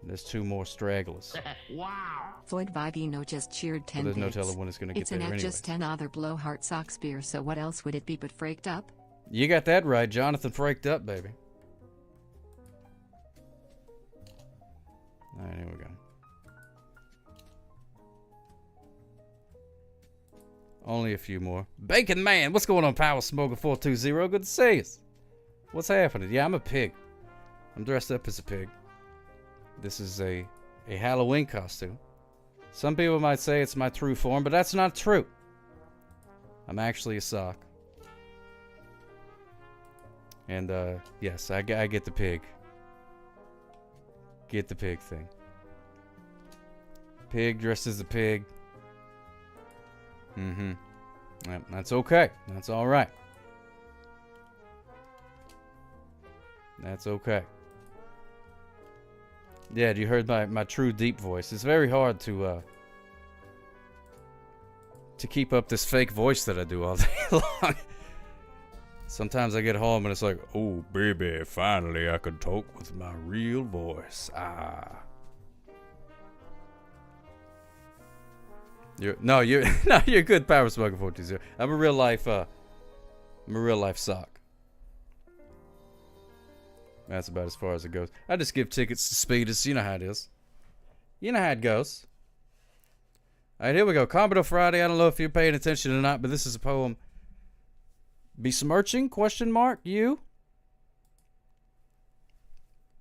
there's 2 more stragglers. Wow. Floyd Vivino just cheered 10 Well, there's no bits. telling when it's gonna get It's there an just anyway. another blowhard Sockspear, so what else would it be but fraked up? You got that right, Jonathan. Fraked up, baby. All right, here we go. Only a few more. Bacon Man, what's going on, Power Smoker 420? Good to see you. What's happening? Yeah, I'm a pig. I'm dressed up as a pig. This is a Halloween costume. Some people might say it's my true form, but that's not true. I'm actually a sock. And yes, I get the pig. Get the pig thing. Pig dressed as a pig. Mm-hmm. Yep, that's okay. That's all right. That's okay. Yeah, you heard my true deep voice. It's very hard to keep up this fake voice that I do all day long. Sometimes I get home and it's like, oh baby, finally I can talk with my real voice. Ah. You're good, Power Smoker 420. I'm a real life sock. That's about as far as it goes. I just give tickets to Speedus. You know how it is. You know how it goes. Alright, here we go. Commodore Friday. I don't know if you're paying attention or not, but this is a poem. Besmirching? Question mark? You?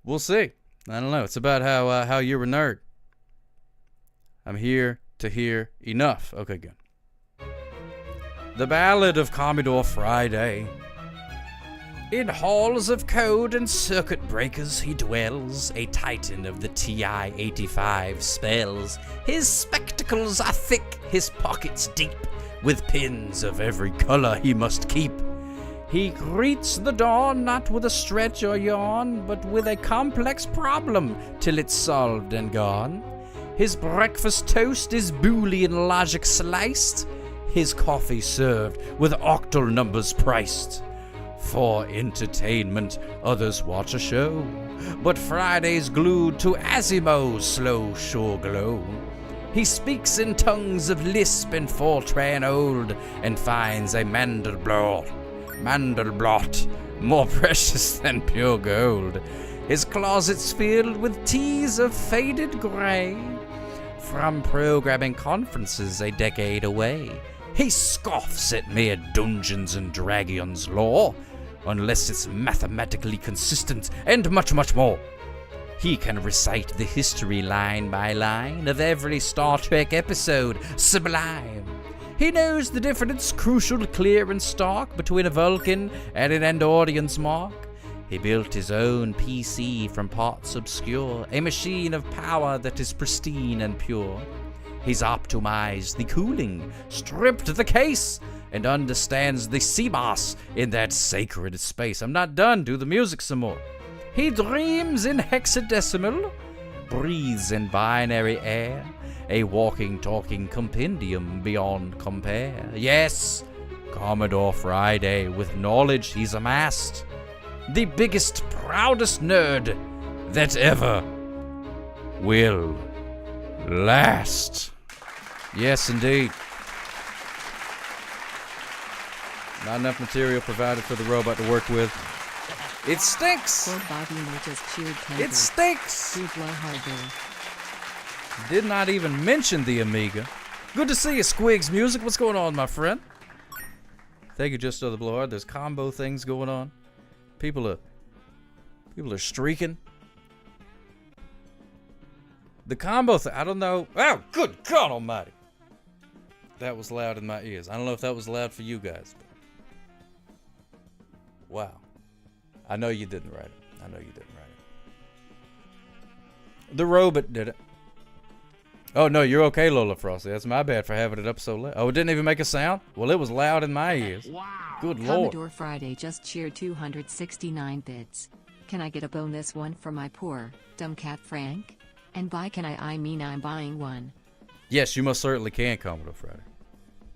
We'll see. I don't know. It's about how you're a nerd. I'm here to hear enough. Okay, good. The Ballad of Commodore Friday. In halls of code and circuit breakers he dwells, a titan of the TI-85 spells. His spectacles are thick, his pockets deep, with pins of every color he must keep. He greets the dawn not with a stretch or yawn, but with a complex problem till it's solved and gone. His breakfast toast is Boolean logic sliced, his coffee served with octal numbers priced. For entertainment, others watch a show, but Friday's glued to Asimo's slow sure glow. He speaks in tongues of lisp and Fortran old, and finds a Mandelbrot, more precious than pure gold. His closet's filled with teas of faded gray, from programming conferences a decade away. He scoffs at mere Dungeons and Dragons lore, unless it's mathematically consistent and much, much more. He can recite the history line by line of every Star Trek episode, sublime. He knows the difference, crucial, clear, and stark, between a Vulcan and an Andorian's mark. He built his own PC from parts obscure, a machine of power that is pristine and pure. He's optimized the cooling, stripped the case, and understands the CMOS in that sacred space. I'm not done. Do the music some more. He dreams in hexadecimal, breathes in binary air, a walking, talking compendium beyond compare. Yes, Commodore Friday, with knowledge he's amassed, the biggest, proudest nerd that ever will last. Yes, indeed. Not enough material provided for the robot to work with. It stinks! Poor Bobby Moore just cheered It stinks! True blowhard there. Did not even mention the Amiga. Good to see you, Squigs Music. What's going on, my friend? Thank you, Just Other Blowhard. There's combo things going on. People are streaking. The combo thing, I don't know. Oh, good God almighty. That was loud in my ears. I don't know if that was loud for you guys. But wow. I know you didn't write it. The robot did it. Oh, no, you're okay, Lola Frosty. That's my bad for having it up so loud. Oh, it didn't even make a sound? Well, it was loud in my ears. Wow. Good Lord. Commodore Friday just cheered 269 bits. Can I get a bonus one for my poor, dumb cat Frank? And by can I mean I'm buying one. Yes, you most certainly can, Commodore Friday.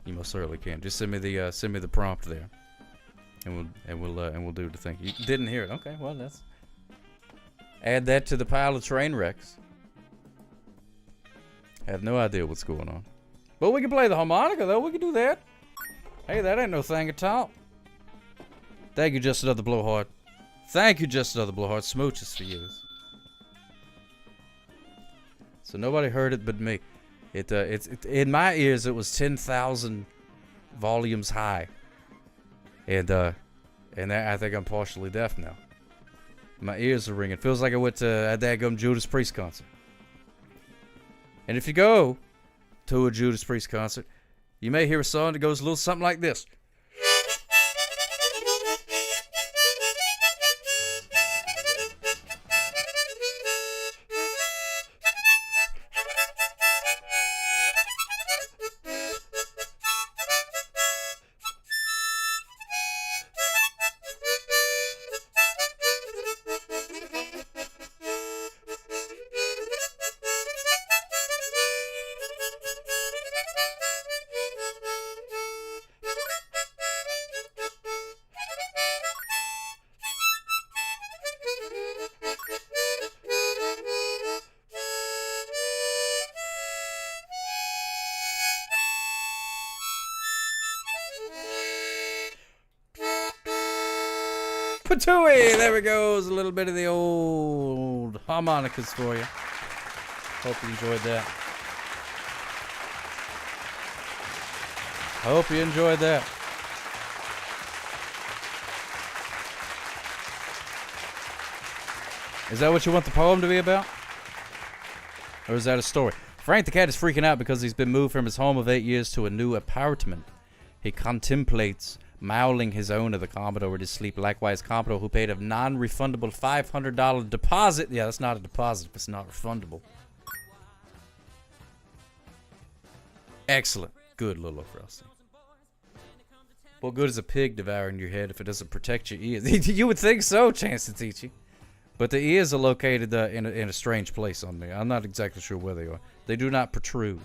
You most certainly can. Just send me the prompt there, and we'll do the thing. You didn't hear it? Okay, well that's. Add that to the pile of train wrecks. Have no idea what's going on, but we can play the harmonica though. We can do that. Hey, that ain't no thing at all. Thank you, Just Another Blowhard. Thank you, Just Another Blowhard. Smooches for you. So nobody heard it but me. It's in my ears. It was 10,000 volumes high, and I think I'm partially deaf now. My ears are ringing. Feels like I went to a daggum Judas Priest concert. And if you go to a Judas Priest concert, you may hear a song that goes a little something like this. Patooey! There we go. A little bit of the old harmonicas for you. Hope you enjoyed that. Hope you enjoyed that. Is that what you want the poem to be about? Or is that a story? Frank the cat is freaking out because he's been moved from his home of 8 years to a new apartment. He contemplates mauling his owner, the Commodore, in his sleep. Likewise, Commodore, who paid a non-refundable $500 deposit. Yeah, that's not a deposit if it's not refundable. Excellent. Good, Lolo Frosty. What good is a pig devouring your head if it doesn't protect your ears? You would think so, Chance Titichi. But the ears are located in a strange place on me. I'm not exactly sure where they are. They do not protrude.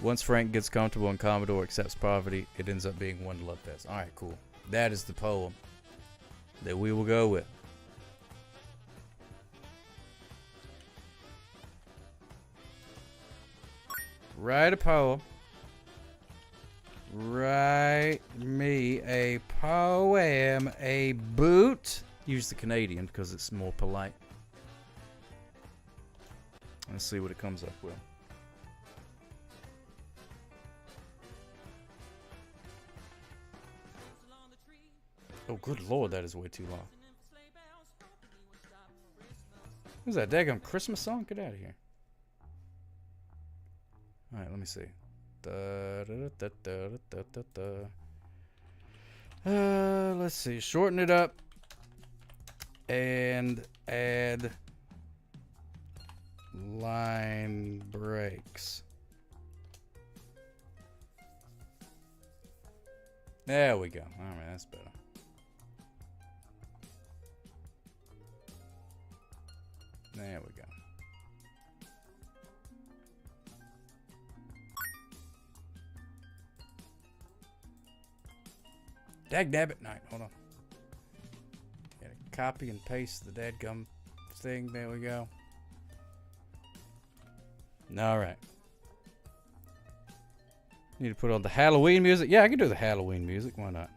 Once Frank gets comfortable and Commodore accepts poverty, it ends up being one love fest. Alright, cool. That is the poem that we will go with. Write a poem. Write me a poem. A boot. Use the Canadian because it's more polite. Let's see what it comes up with. Oh, good lord, that is way too long. Who's that daggum Christmas song? Get out of here. Alright, let me see. Let's see. Shorten it up and add line breaks. There we go. Alright, that's better. There we go. Dagnabbit. Night. Hold on. Gotta copy and paste the dadgum thing. There we go. Alright. Need to put on the Halloween music. Yeah, I can do the Halloween music. Why not?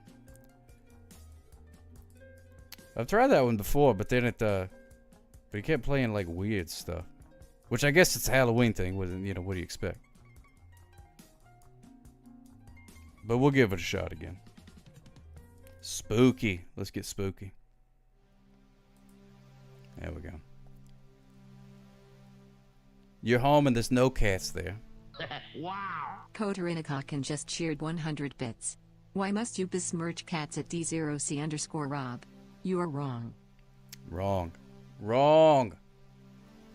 I've tried that one before, but then it, but he kept playing like weird stuff. Which I guess it's a Halloween thing. You know, what do you expect? But we'll give it a shot again. Spooky. Let's get spooky. There we go. You're home and there's no cats there. Wow. Kotorinakokin just cheered 100 bits. Why must you besmirch cats at D0C_Rob? You are wrong. Wrong. Wrong.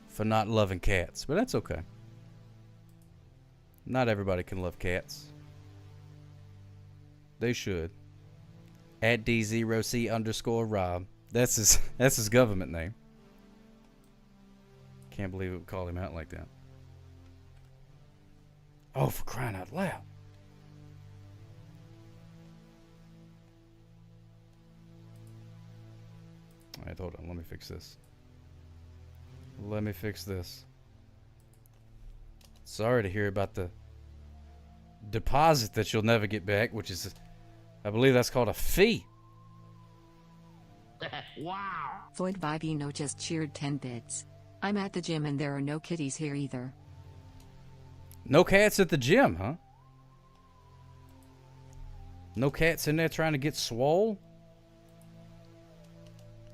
For not loving cats. But that's okay. Not everybody can love cats. They should. At D0C_Rob. That's his government name. Can't believe it would call him out like that. Oh, for crying out loud. Alright, hold on. Let me fix this. Let me fix this. Sorry to hear about the deposit that you'll never get back, which is, I believe that's called a fee. Wow. Floyd Vivino just cheered 10 bits. I'm at the gym and there are no kitties here either. No cats at the gym, huh? No cats in there trying to get swole?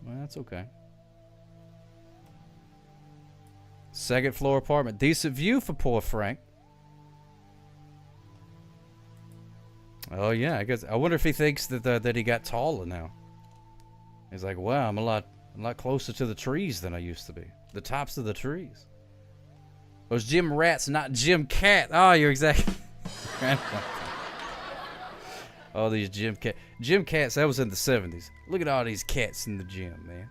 Well, that's okay. Second floor apartment. Decent view for poor Frank. Oh yeah, I guess. I wonder if he thinks that that he got taller now. He's like, wow, I'm a lot closer to the trees than I used to be. The tops of the trees. It was Jim Rats, not Jim Cat. Oh, you're exactly. All these Jim Cats, that was in the 70s. Look at all these cats in the gym, man.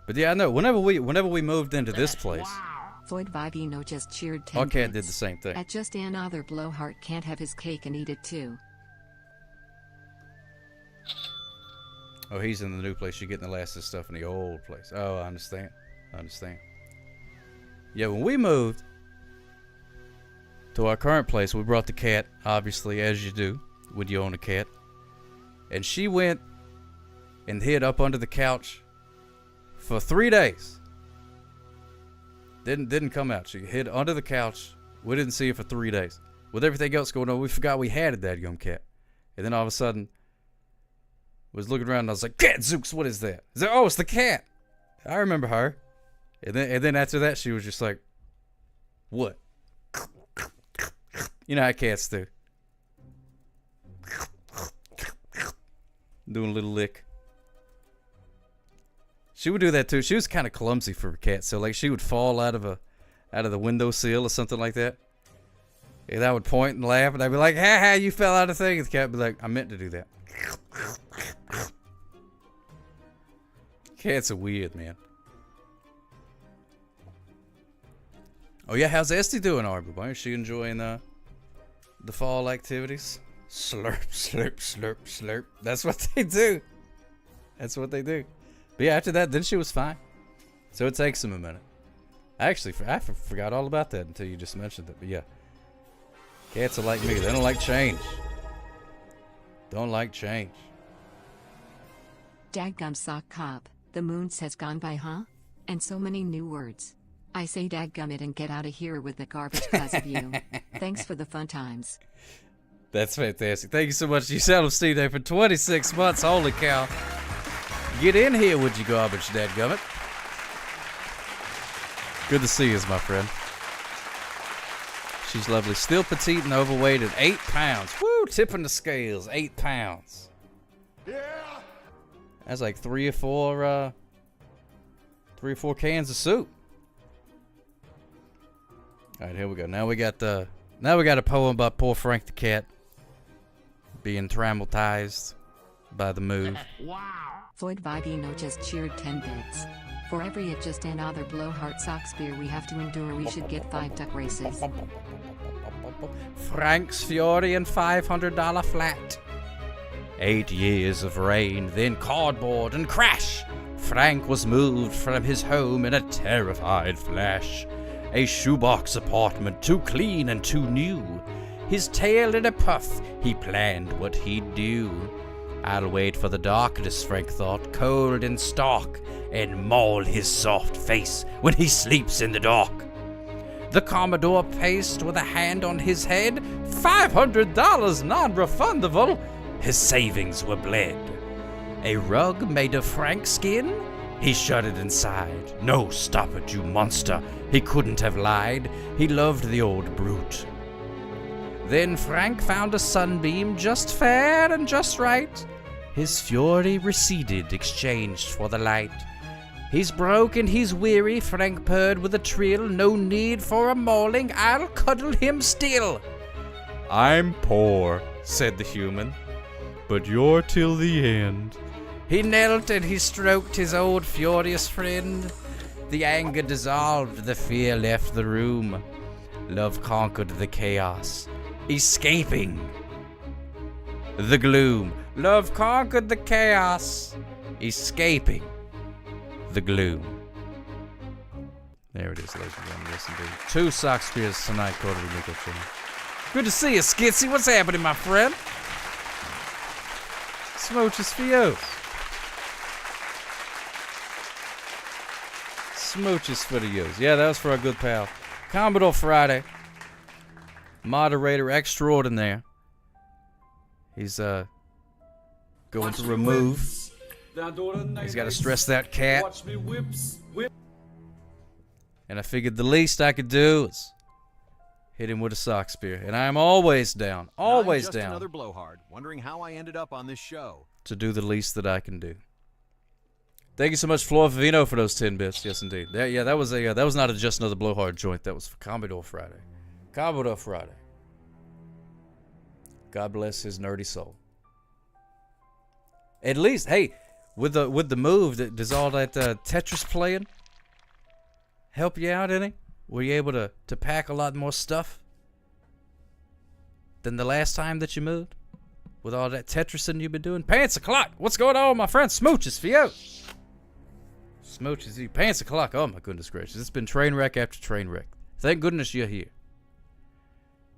But yeah, I know. Whenever we moved into this place, Floyd Vivino just cheered 10 our cat bits. did the same thing. At just another blowhard can't have his cake and eat it too. Oh, he's in the new place. You're getting the last of the stuff in the old place. Oh, I understand. I understand. Yeah, when we moved to our current place, we brought the cat, obviously, as you do when you own a cat. And she went and hid up under the couch for 3 days. Didn't come out. She hid under the couch. We didn't see her for 3 days. With everything else going on, we forgot we had a dadgum cat. And then all of a sudden, was looking around and I was like, "Gadzooks, what is that?" I said, "Oh, it's the cat." I remember her. And then after that, she was just like, "What?" You know how cats do. Doing a little lick. She would do that too. She was kind of clumsy for a cat, so like she would fall out of the windowsill or something like that. And I would point and laugh, and I'd be like, "Ha ha, you fell out of the thing." And the cat would be like, "I meant to do that." Cats are weird, man. Oh yeah, how's Esty doing, Arbor Boy? Is she enjoying the fall activities? Slurp, slurp, slurp, slurp. That's what they do. That's what they do. But yeah, after that, then she was fine. So it takes them a minute. I forgot all about that until you just mentioned it. But yeah, cats are like me. They don't like change. Don't like change. Dadgum sock cop. The moons has gone by, huh? And so many new words. I say dadgum it and get out of here with the garbage cause of you. Thanks for the fun times. That's fantastic. Thank you so much. You sound Steve Day for 26 months. Holy cow. Get in here with your garbage, dadgummit. Good to see you, my friend. She's lovely. Still petite and overweight at 8 pounds. Woo, tipping the scales. 8 pounds. Yeah. That's like 3 or 4 cans of soup. All right, here we go. Now we got a poem about poor Frank the cat being traumatized by the move. Floyd Vivino just cheered 10 bits. For every it just another blowhard sock spear we have to endure, we should get 5 duck races. Frank's Fury and $500 flat. 8 years of rain, then cardboard and crash. Frank was moved from his home in a terrified flash. A shoebox apartment, too clean and too new. His tail in a puff, he planned what he'd do. I'll wait for the darkness, Frank thought, cold and stark, and maul his soft face when he sleeps in the dark. The Commodore paced with a hand on his head. $500 non-refundable. His savings were bled. A rug made of Frank's skin? He shut it inside. No, stop it, you monster. He couldn't have lied. He loved the old brute. Then Frank found a sunbeam just fair and just right. His fury receded, exchanged for the light. He's broke and he's weary, Frank purred with a trill. No need for a mauling, I'll cuddle him still. I'm poor, said the human, but you're till the end. He knelt and he stroked his old furious friend. The anger dissolved, the fear left the room. Love conquered the chaos, escaping the gloom. Love conquered the chaos, escaping the gloom. There it is, ladies and gentlemen. Yes, indeed. 2 sock spears tonight, Cody Nico Channel. Good to see you, Skitsy. What's happening, my friend? Smooches for you. Smooches for the use. Yeah, that was for our good pal. Commodore Friday. Moderator extraordinaire. He's going to remove. He's got to stress that cat. And I figured the least I could do is hit him with a sock spear. And I am always down. Always just down. Another blowhard, wondering how I ended up on this show. To do the least that I can do. Thank you so much, Floor Vivino, for those 10 bits. Yes, indeed. That was not just another blowhard joint. That was for Commodore Friday. Commodore Friday. God bless his nerdy soul. At least, hey, with the move, does all that Tetris playing help you out any? Were you able to pack a lot more stuff than the last time that you moved? with all that Tetrising you've been doing. Pants o'clock. What's going on, my friend? Smooches for you. Smooches, you. Pants o'clock. Oh, my goodness gracious. It's been train wreck after train wreck. Thank goodness you're here.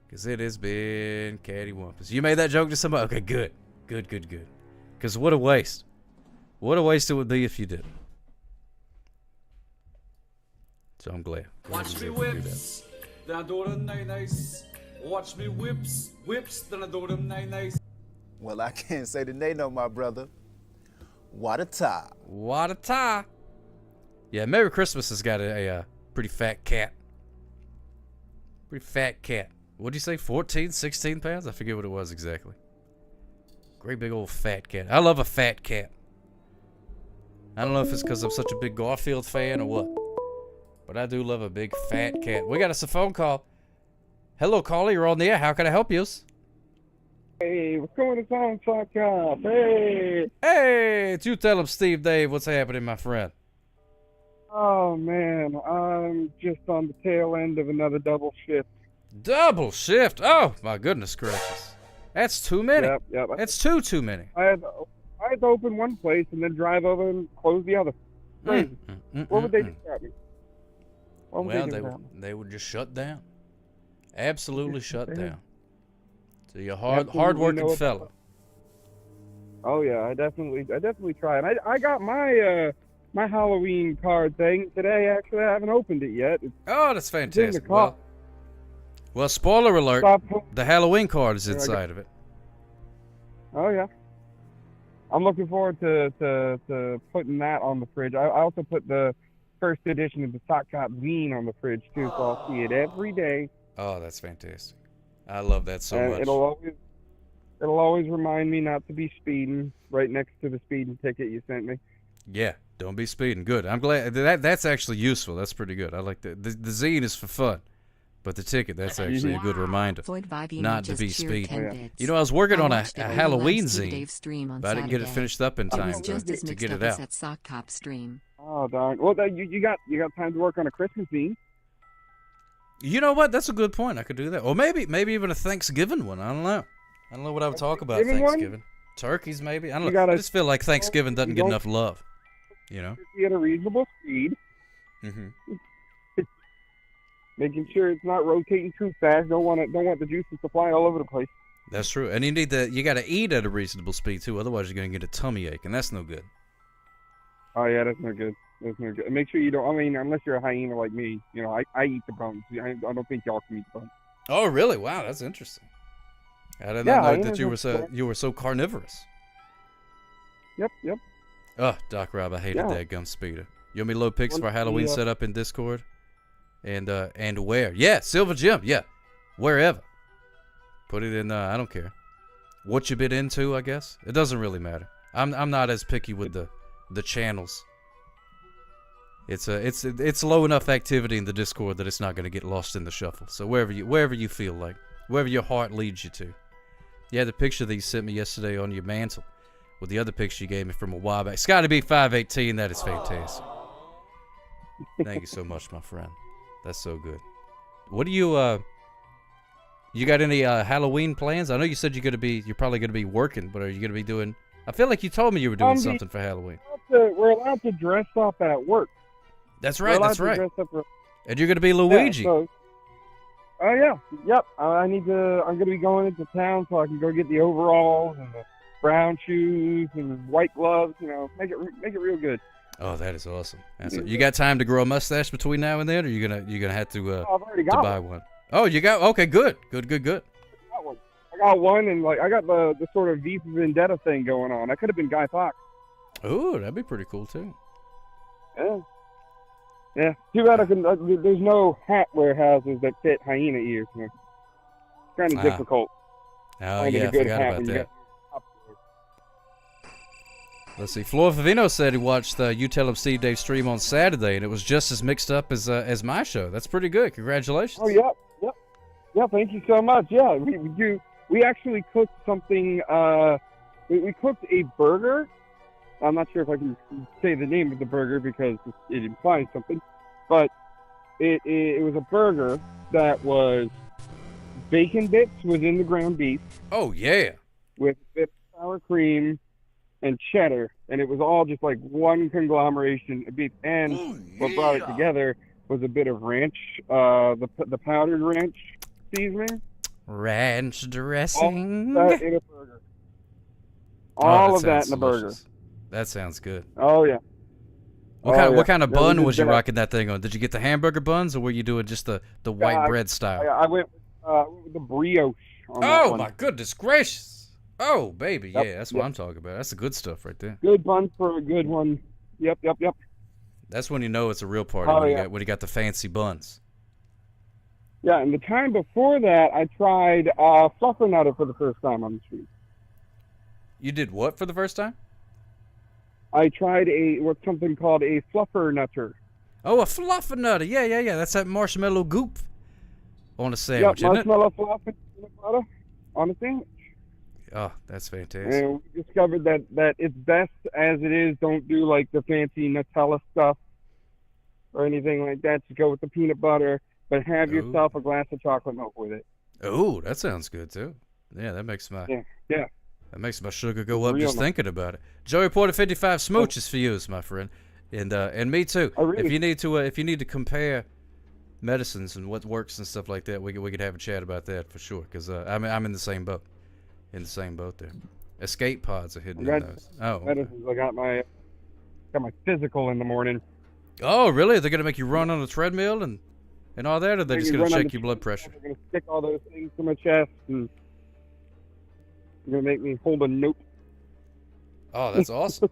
Because it has been cattywampus. You made that joke to somebody? Okay, good. Good. Because what a waste. What a waste it would be if you didn't. So I'm glad. Watch me whips, then I do them nice. Watch me whips, then I do them nice. Well, I can't say that they know my brother. What a tie. What a tie. Yeah, Merry Christmas has got a pretty fat cat. Pretty fat cat. What'd you say, 14, 16 pounds? I forget what it was exactly. Great big old fat cat. I love a fat cat. I don't know if it's because I'm such a big Garfield fan or what. But I do love a big fat cat. We got us a phone call. Hello, caller. You're on the air. How can I help you? Hey, what's going on, Sock Cop? Hey! Hey, you tell him, Steve Dave, what's happening, my friend? Oh, man. I'm just on the tail end of another double shift. Double shift? Oh, my goodness gracious. That's too many. Yep. That's too many. I had to open one place and then drive over and close the other. Crazy. What would they do about me? Well, they would just shut down. Absolutely shut down. So you're hard-working fellow. Oh yeah, I definitely tried. I got my my Halloween card thing today. Actually, I haven't opened it yet. Oh, that's fantastic. Well, spoiler alert: the Halloween card is inside of it. Oh yeah. I'm looking forward to putting that on the fridge. I also put the first edition of the Sock Cop zine on the fridge too, so I'll see it every day. Oh, that's fantastic. I love that so much. It'll always remind me not to be speeding right next to the speeding ticket you sent me. Yeah, don't be speeding. Good. I'm glad that's actually useful. That's pretty good. I like that. The zine is for fun, but the ticket, that's actually a good reminder not to be speeding. You know, I was working on a Halloween zine, but I didn't get it finished up in time to get it out. Sock Cop stream. Oh darn! Well, you got time to work on a Christmas zine. You know what? That's a good point. I could do that, or maybe even a Thanksgiving one. I don't know. I don't know what I would talk about Thanksgiving. Turkeys, maybe. I don't know. I just feel like Thanksgiving doesn't get enough love. You know. At a reasonable speed. Making sure it's not rotating too fast. Don't want the juices to fly all over the place. That's true, and you got to eat at a reasonable speed too. Otherwise, you're going to get a tummy ache, and that's no good. Oh yeah, that's no good. That's no good. Make sure you don't. I mean, unless you're a hyena like me, you know, I eat the bones. I don't think y'all can eat the bones. Oh really? Wow, that's interesting. I did not know that you were so carnivorous. Yep. Oh, Doc Rob, I hated that gum speeder. You want me to load pics for Halloween setup in Discord? And where? Yeah, Silver Gym. Yeah, wherever. Put it in. I don't care. What you been into? I guess it doesn't really matter. I'm not as picky with the channels. It's low enough activity in the Discord that it's not going to get lost in the shuffle. So wherever you feel like, wherever your heart leads you to. Yeah, the picture that you sent me yesterday on your mantle, with the other picture you gave me from a while back. It's got to be 518. That is fantastic. Thank you so much, my friend. That's so good. What do you got any Halloween plans? I know you said you're probably gonna be working, but are you gonna be doing? I feel like you told me you were doing something for Halloween. We're allowed to dress up at work. That's right. That's right. And you're gonna be Luigi. Oh yeah. Yep. I'm gonna be going into town so I can go get the overalls and the brown shoes and white gloves. You know, make it real good. Oh, that is awesome. You got time to grow a mustache between now and then, or you're gonna have to I've already got buy one? Oh, you got okay, good. I got one, and I got the sort of V for Vendetta thing going on. I could have been Guy Fawkes. Oh, that'd be pretty cool too. Yeah. Too bad there's no hat warehouses that fit hyena ears. You know? It's kind of difficult. Oh yeah, I forgot about that. Let's see. Flor Favino said he watched You Tell Him Steve Dave stream on Saturday, and it was just as mixed up as my show. That's pretty good. Congratulations. Oh, yep. Yeah, thank you so much. Yeah, we actually cooked something. We cooked a burger. I'm not sure if I can say the name of the burger because it implies something, but it was a burger that was bacon bits within the ground beef. Oh, yeah. with whipped sour cream and cheddar, and it was all just like one conglomeration of beef. And what brought it together was a bit of ranch, the powdered ranch seasoning. Ranch dressing. All that in a burger. All of that in a burger. That sounds good. Oh yeah. What kind of bun was you rocking that thing on? Did you get the hamburger buns, or were you doing just the white bread style? I went with the brioche. On that one. My goodness gracious! Oh baby, yeah, that's what I'm talking about. That's the good stuff right there. Good bun for a good one. Yep. That's when you know it's a real party, when you got the fancy buns. Yeah, and the time before that, I tried Fluffernutter for the first time on the street. You did what for the first time? I tried what's something called a Fluffernutter. Oh, a Fluffernutter. Yeah. That's that marshmallow goop on a sandwich, isn't it? Marshmallow fluff and peanut butter on a sandwich. Oh, that's fantastic. And we discovered that it's best as it is. Don't do like the fancy Nutella stuff or anything like that. Just go with the peanut butter, but have yourself a glass of chocolate milk with it. Oh, that sounds good too. Yeah, that makes my that makes my sugar go up just thinking about it. Joey Porter 55 smooches for you, my friend, and me too. If you need to compare medicines and what works and stuff like that, we could have a chat about that for sure. Because I'm in the same boat. In the same boat there. Escape pods are hidden in those. Oh, medicines. I got my physical in the morning. Oh, really? They're gonna make you run on a treadmill and all that, or they're just gonna check your blood pressure? They're gonna stick all those things to my chest, and they're gonna make me hold a note. Oh, that's awesome.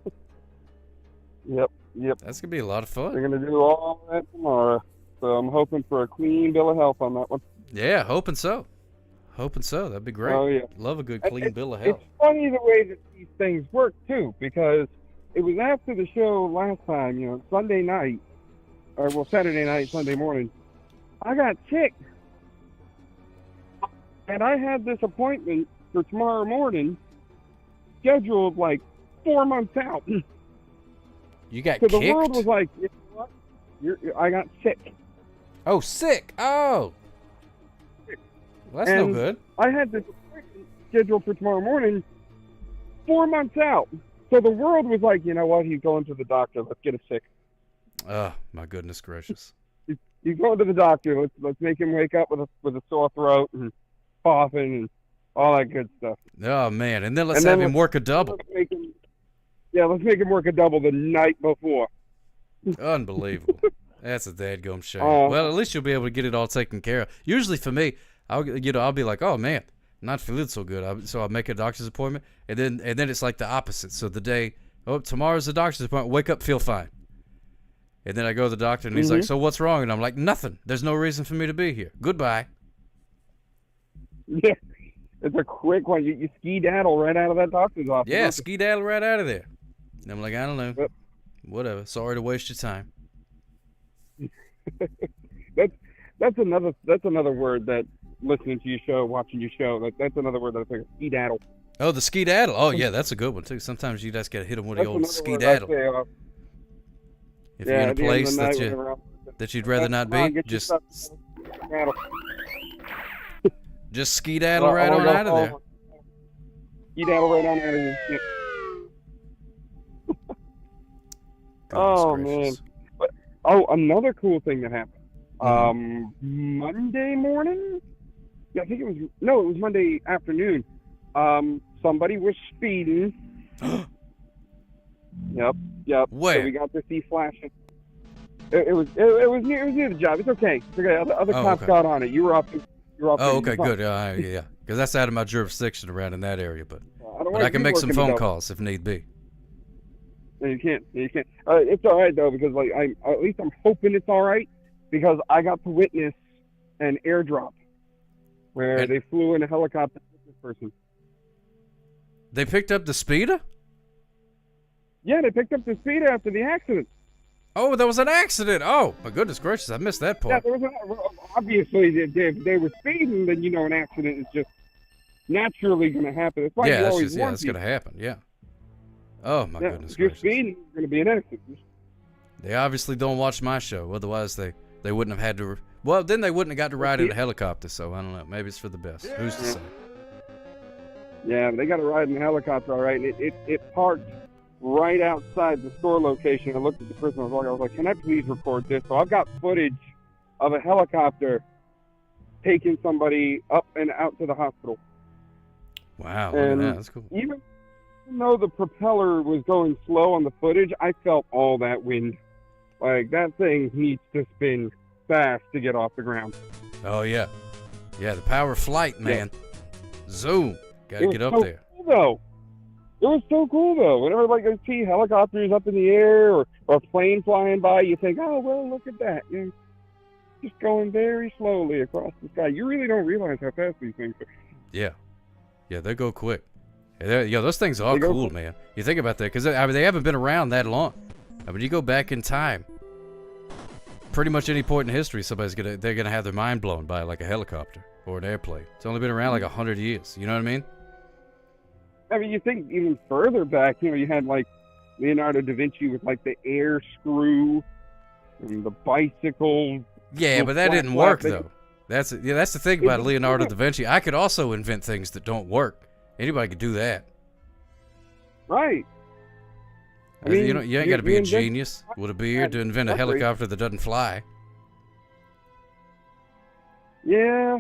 Yep. That's gonna be a lot of fun. They're gonna do all that tomorrow, so I'm hoping for a clean bill of health on that one. Yeah, hoping so. That'd be great. Oh yeah, love a good clean bill of health. It's funny the way that these things work too, because it was after the show last time, Sunday night, Saturday night, Sunday morning, I got sick, and I had this appointment for tomorrow morning scheduled like 4 months out. You got so kicked? The world was like, you know what? I got sick. Oh, sick! Oh. Well, that's no good. I had this appointment scheduled for tomorrow morning 4 months out. So the world was like, you know what? He's going to the doctor. Let's get him sick. Oh, my goodness gracious. He's going to the doctor. Let's make him wake up with a sore throat and coughing and all that good stuff. Oh, man. And then let's have him work a double. Let's make him work a double the night before. Unbelievable. That's a dadgum shame. Well, at least you'll be able to get it all taken care of. Usually for me, I'll be like, oh man, not feeling so good. So I'll make a doctor's appointment, and then it's like the opposite. So the day, tomorrow's the doctor's appointment. Wake up, feel fine. And then I go to the doctor, and he's like, so what's wrong? And I'm like, nothing. There's no reason for me to be here. Goodbye. Yeah, it's a quick one. You ski-daddle right out of that doctor's office. Yeah, ski-daddle right out of there. And I'm like, I don't know. Yep. Whatever. Sorry to waste your time. That's another word that listening to your show, watching your show, that's another word that I think, ski-daddle. Oh, the ski-daddle. Oh, yeah, that's a good one, too. Sometimes you just got to hit them with the old ski-daddle. If you're in a place that you'd rather not be, just ski-daddle right on out of there. Ski-daddle right on out of there. Oh, man. Another cool thing that happened. Monday morning? Yeah, I think it was Monday afternoon. Somebody was speeding. Yep. Where? So we got to see flashing. It was near the job. It's okay. Other cops got on it. You were up. Oh, okay, good. Yeah. Because that's out of my jurisdiction around in that area, but I can make some phone calls if need be. No, you can't. It's all right though, because at least I'm hoping it's all right, because I got to witness an airdrop where they flew in a helicopter with this person. They picked up the speeder? Yeah, they picked up the speeder after the accident. Oh, there was an accident. Oh, my goodness gracious, I missed that part. Yeah, obviously, if they were speeding, then an accident is just naturally going to happen. That's why that's going to happen. Yeah. Oh my goodness if you're gracious. speeding, it's going to be an accident. They obviously don't watch my show. Otherwise, they wouldn't have had to. Well, then they wouldn't have got to ride in a helicopter. So I don't know. Maybe it's for the best. Who's to say? Yeah, they got a ride in the helicopter, all right. And it parked right outside the store location. I looked at the person I was walking. I was like, "Can I please record this?" So I've got footage of a helicopter taking somebody up and out to the hospital. Wow, And look at that. That's cool. even though the propeller was going slow on the footage, I felt all that wind. Like, that thing needs to spin fast to get off the ground. Oh, yeah. Yeah, the power of flight, man. Zoom. Got to get up there. Cool, though. It was so cool, though. Whenever, like, you see helicopters up in the air or a plane flying by, you think, oh, well, look at that. You know, just going very slowly across the sky. You really don't realize how fast these things are. Yeah. Yeah, they go quick. Yeah, those things are cool, man. You think about that, because they haven't been around that long. I mean, you go back in time, pretty much any point in history, they're gonna have their mind blown by like a helicopter or an airplane. It's only been around like 100 years. You know what I mean? I mean, you think even further back, you know, you had like Leonardo da Vinci with like the air screw and the bicycle. Yeah, but that didn't work though. That's the thing about Leonardo da Vinci. I could also invent things that don't work. Anybody could do that. Right. I mean, you ain't got to be a genius with a beard to invent a helicopter that doesn't fly. Yeah.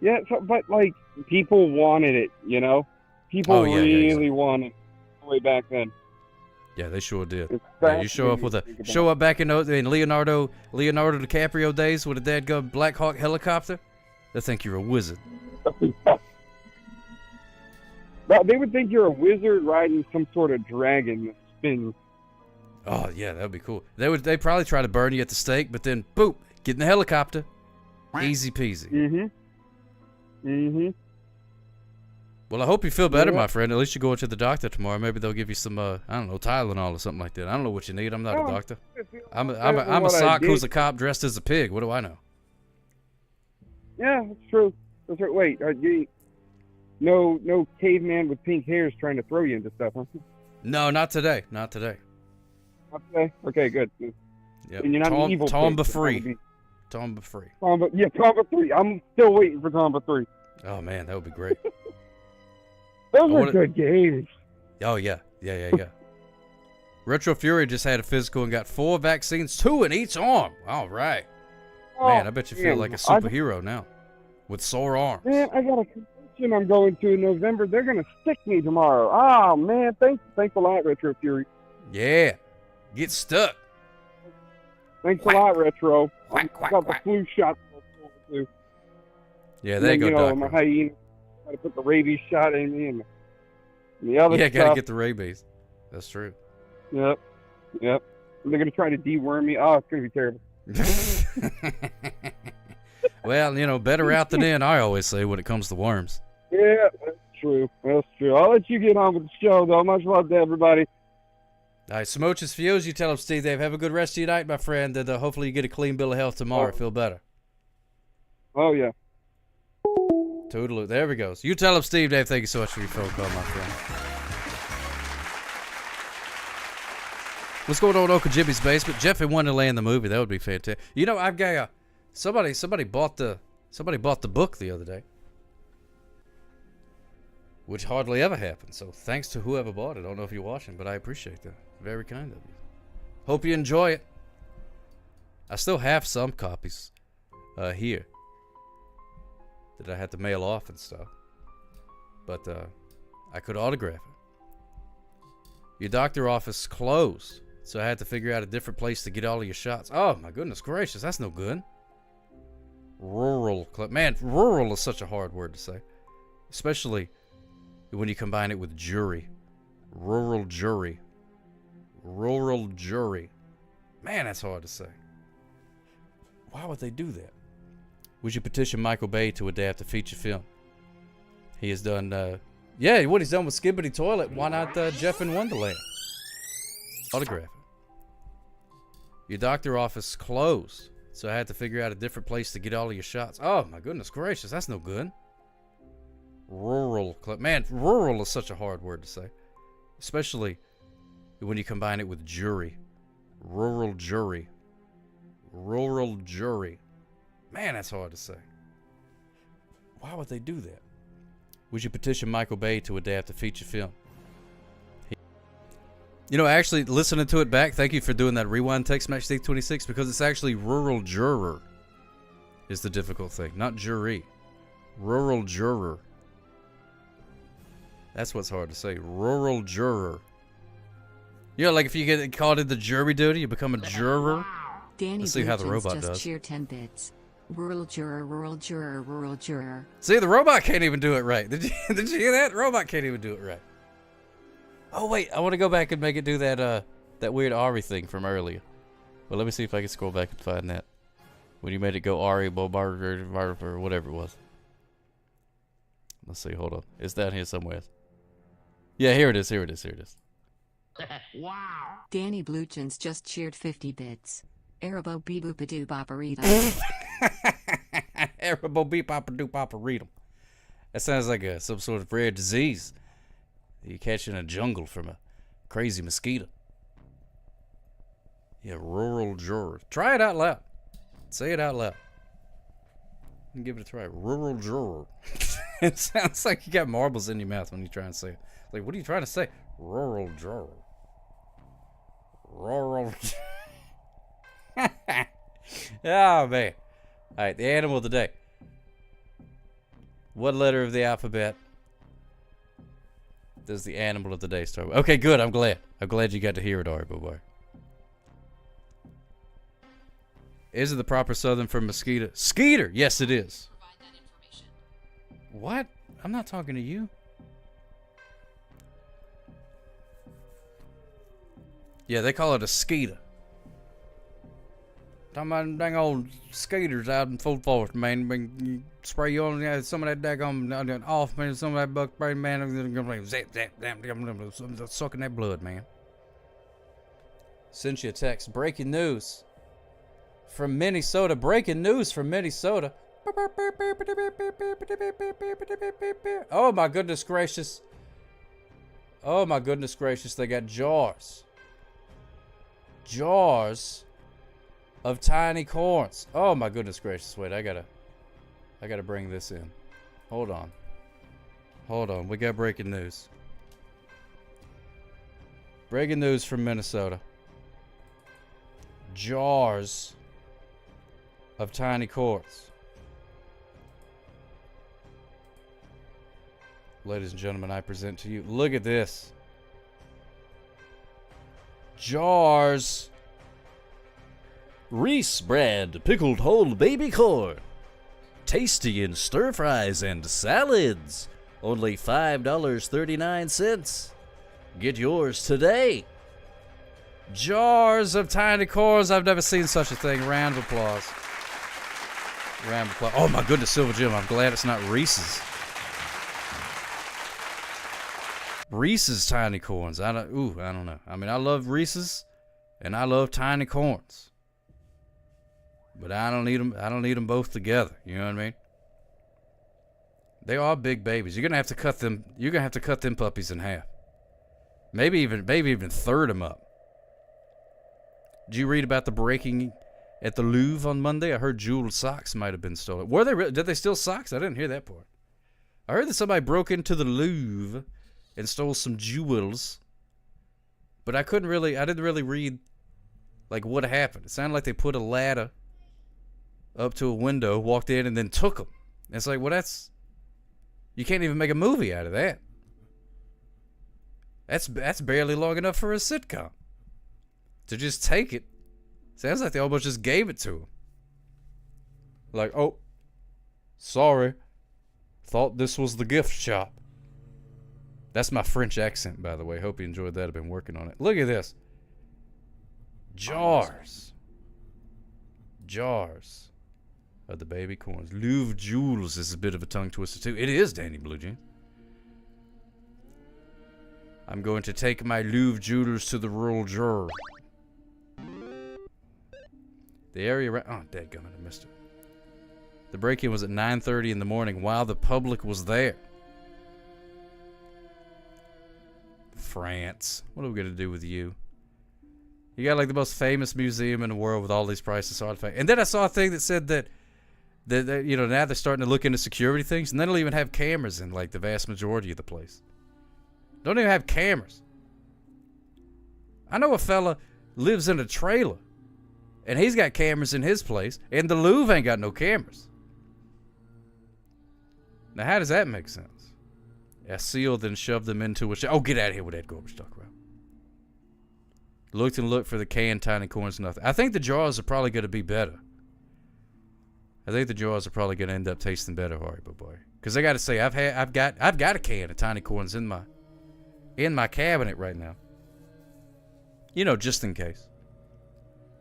Yeah, but like people wanted it, you know? People really wanted it way back then. Yeah, they sure did. Yeah, you show up back in Leonardo DiCaprio days with a dadgum Black Hawk helicopter, they think you're a wizard. They would think you're a wizard riding some sort of dragon that spins. Oh yeah, that'd be cool. They'd probably try to burn you at the stake, but then boop, get in the helicopter. Easy peasy. Well, I hope you feel better, my friend. At least you're going to the doctor tomorrow. Maybe they'll give you some, I don't know, Tylenol or something like that. I don't know what you need. I'm not a doctor. I'm a sock who's a cop dressed as a pig. What do I know? Yeah, that's true. That's right. Wait, no caveman with pink hair is trying to throw you into stuff, huh? No, not today. Not today. Okay. Okay, good. Yep. And you're not an evil Tomba pig, free. Tomba free. Tomba 3. I'm still waiting for Tomba 3. Oh man, that would be great. Those were good games. Oh yeah. Retro Fury just had a physical and got 4 vaccines, 2 in each arm. All right. Man, I bet you feel like a superhero now with sore arms. Man, I got a convention I'm going to in November. They're going to stick me tomorrow. Oh, man. Thanks a lot, Retro Fury. Yeah. Get stuck. Thanks a lot, Retro. I got the flu shot. Yeah, there you go, Doctor. My hyena. Got to put the rabies shot in me and the other stuff. Yeah, got to get the rabies. That's true. Yep. They're going to try to deworm me. Oh, it's going to be terrible. Well, better out than in, I always say, when it comes to worms. Yeah, that's true. I'll let you get on with the show, though. Much love to everybody. All right, Smooches Fuse, you tell them, Steve Dave, have a good rest of your night, my friend, and hopefully you get a clean bill of health tomorrow. Feel better. Oh, yeah. Toodaloo. There we go. You tell him, Steve Dave, thank you so much for your phone call, my friend. What's going on, Uncle Jimmy's Basement? Jeff in Wonderland, the movie. That would be fantastic. I've got somebody bought the book the other day, which hardly ever happens. So thanks to whoever bought it. I don't know if you're watching, but I appreciate that. Very kind of you. Hope you enjoy it. I still have some copies here that I had to mail off and stuff, but I could autograph it. Your doctor office closed, so I had to figure out a different place to get all of your shots. Oh my goodness gracious, that's no good. Rural is such a hard word to say, especially when you combine it with jury. Rural jury. Man, that's hard to say. Why would they do that? Would you petition Michael Bay to adapt a feature film? He has done, what he's done with Skibbity Toilet. Why not Jeff in Wonderland? Autograph it. Your doctor office closed, so I had to figure out a different place to get all of your shots. Oh my goodness gracious, that's no good. Rural is such a hard word to say, especially when you combine it with jury. Rural jury. Man, that's hard to say. Why would they do that? Would you petition Michael Bay to adapt a feature film? You know, actually, listening to it back, thank you for doing that rewind text, Matchstick26, because it's actually rural juror is the difficult thing, not jury. Rural juror. That's what's hard to say. Rural juror. You know, like if you get called in the jury duty, you become a juror. Danny Let's see how the robot just does. cheer 10 bits. Rural juror, rural juror, rural juror. See, the robot can't even do it right. Did you hear that? The robot can't even do it right. Oh wait, I want to go back and make it do that that weird Ari thing from earlier. Well, let me see if I can scroll back and find that. When you made it go Ari Bobar or whatever it was. Let's see, hold on. It's down here somewhere. Yeah, here it is, here it is, here it is. Wow. Danny Bluchins just cheered 50 bits. Arabo beep-boop-a-doo bopperita. Arabo beep-bop-a-doo bopperita. That sounds like some sort of rare disease you catch in a jungle from a crazy mosquito. Yeah, rural juror. Try it out loud. Say it out loud. And give it a try. Rural juror. It sounds like you got marbles in your mouth when you try and say it. Like, what are you trying to say? Rural juror. Rural. Oh, man. All right, the animal of the day. What letter of the alphabet does the animal of the day start with? Okay, good. I'm glad. I'm glad you got to hear it, Ari Bobar. Is it the proper southern for mosquito? Skeeter! Yes, it is. What? I'm not talking to you. Yeah, they call it a skeeter. Talking about dang old skaters out in full force, man. You spray you on some of that daggone off, man. Some of that buck spray, man. Zap, zap, zap, sucking that blood, man. Sent you a text. Breaking news from Minnesota. Breaking news from Minnesota. Oh my goodness gracious. Oh my goodness gracious. They got jars. Jars of tiny corns. Oh my goodness gracious. Wait, I gotta bring this in. Hold on. Hold on. We got breaking news. Breaking news from Minnesota. Jars of tiny corns. Ladies and gentlemen, I present to you. Look at this. Jars. Reese brand pickled whole baby corn. Tasty in stir fries and salads. Only $5.39. Get yours today. Jars of tiny corns. I've never seen such a thing. Round of applause. Round of applause. Oh my goodness, Silver Jim. I'm glad it's not Reese's. Reese's tiny corns. I don't know. I mean, I love Reese's and I love tiny corns. But I don't need them. I don't need them both together. You know what I mean? They are big babies. You're gonna have to cut them. You're gonna have to cut them puppies in half. Maybe even third them up. Did you read about the breaking at the Louvre on Monday? I heard jeweled socks might have been stolen. Were they? Did they steal socks? I didn't hear that part. I heard that somebody broke into the Louvre and stole some jewels. But I didn't really read like what happened. It sounded like they put a ladder up to a window, walked in, and then took them. It's like, well, you can't even make a movie out of that. That's barely long enough for a sitcom. To just take it. Sounds like they almost just gave it to him. Like, oh, sorry. Thought this was the gift shop. That's my French accent, by the way. Hope you enjoyed that. I've been working on it. Look at this. Jars. Jars of the baby corns. Louvre Jewels is a bit of a tongue twister, too. It is, Danny Blue Jeans. I'm going to take my Louvre Jewels to the rural juror. The area around... Oh, dadgummit, I missed it. The break-in was at 9:30 in the morning while the public was there. France. What are we going to do with you? You got like the most famous museum in the world with all these priceless artifacts. And then I saw a thing that said that Now they're starting to look into security things, and they don't even have cameras in like the vast majority of the place. Don't even have cameras. I know a fella lives in a trailer, and he's got cameras in his place, and the Louvre ain't got no cameras. Now, how does that make sense? A seal then shoved them into a... Oh, get out of here with that garbage talk, right? Looked and looked for the canned tiny corns, nothing. I think the jars are probably going to be better. I think the jars are probably going to end up tasting better, Haribo Boy. Because I got to say, I've got a can of tiny corns in my cabinet right now. Just in case.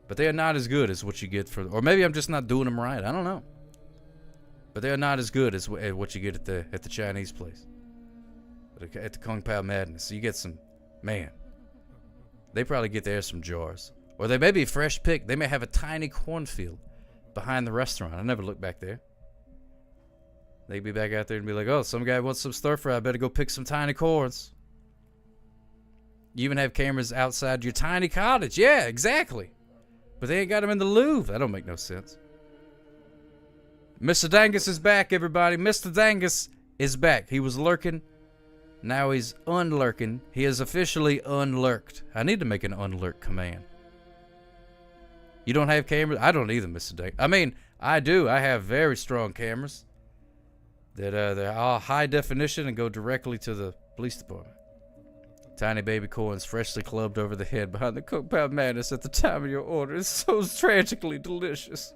But they are not as good as what you get for... Or maybe I'm just not doing them right. I don't know. But they are not as good as what you get at the Chinese place. At the Kung Pao Madness. So you get some... Man. They probably get there some jars. Or they may be fresh picked. They may have a tiny cornfield behind the restaurant. I never looked back there. They'd be back out there and be like, oh, some guy wants some stir fry. I better go pick some tiny corns. You even have cameras outside your tiny cottage. Yeah, exactly. But they ain't got them in the Louvre. That don't make no sense. Mr. Dangus is back, everybody. Mr. Dangus is back. He was lurking. Now he's unlurking. He is officially unlurked. I need to make an unlurk command. You don't have cameras? I don't either, Mr. Dangus. I mean, I do. I have very strong cameras that they're all high definition and go directly to the police department. Tiny baby corns freshly clubbed over the head behind the Kung Pao Madness at the time of your order. It's so tragically delicious.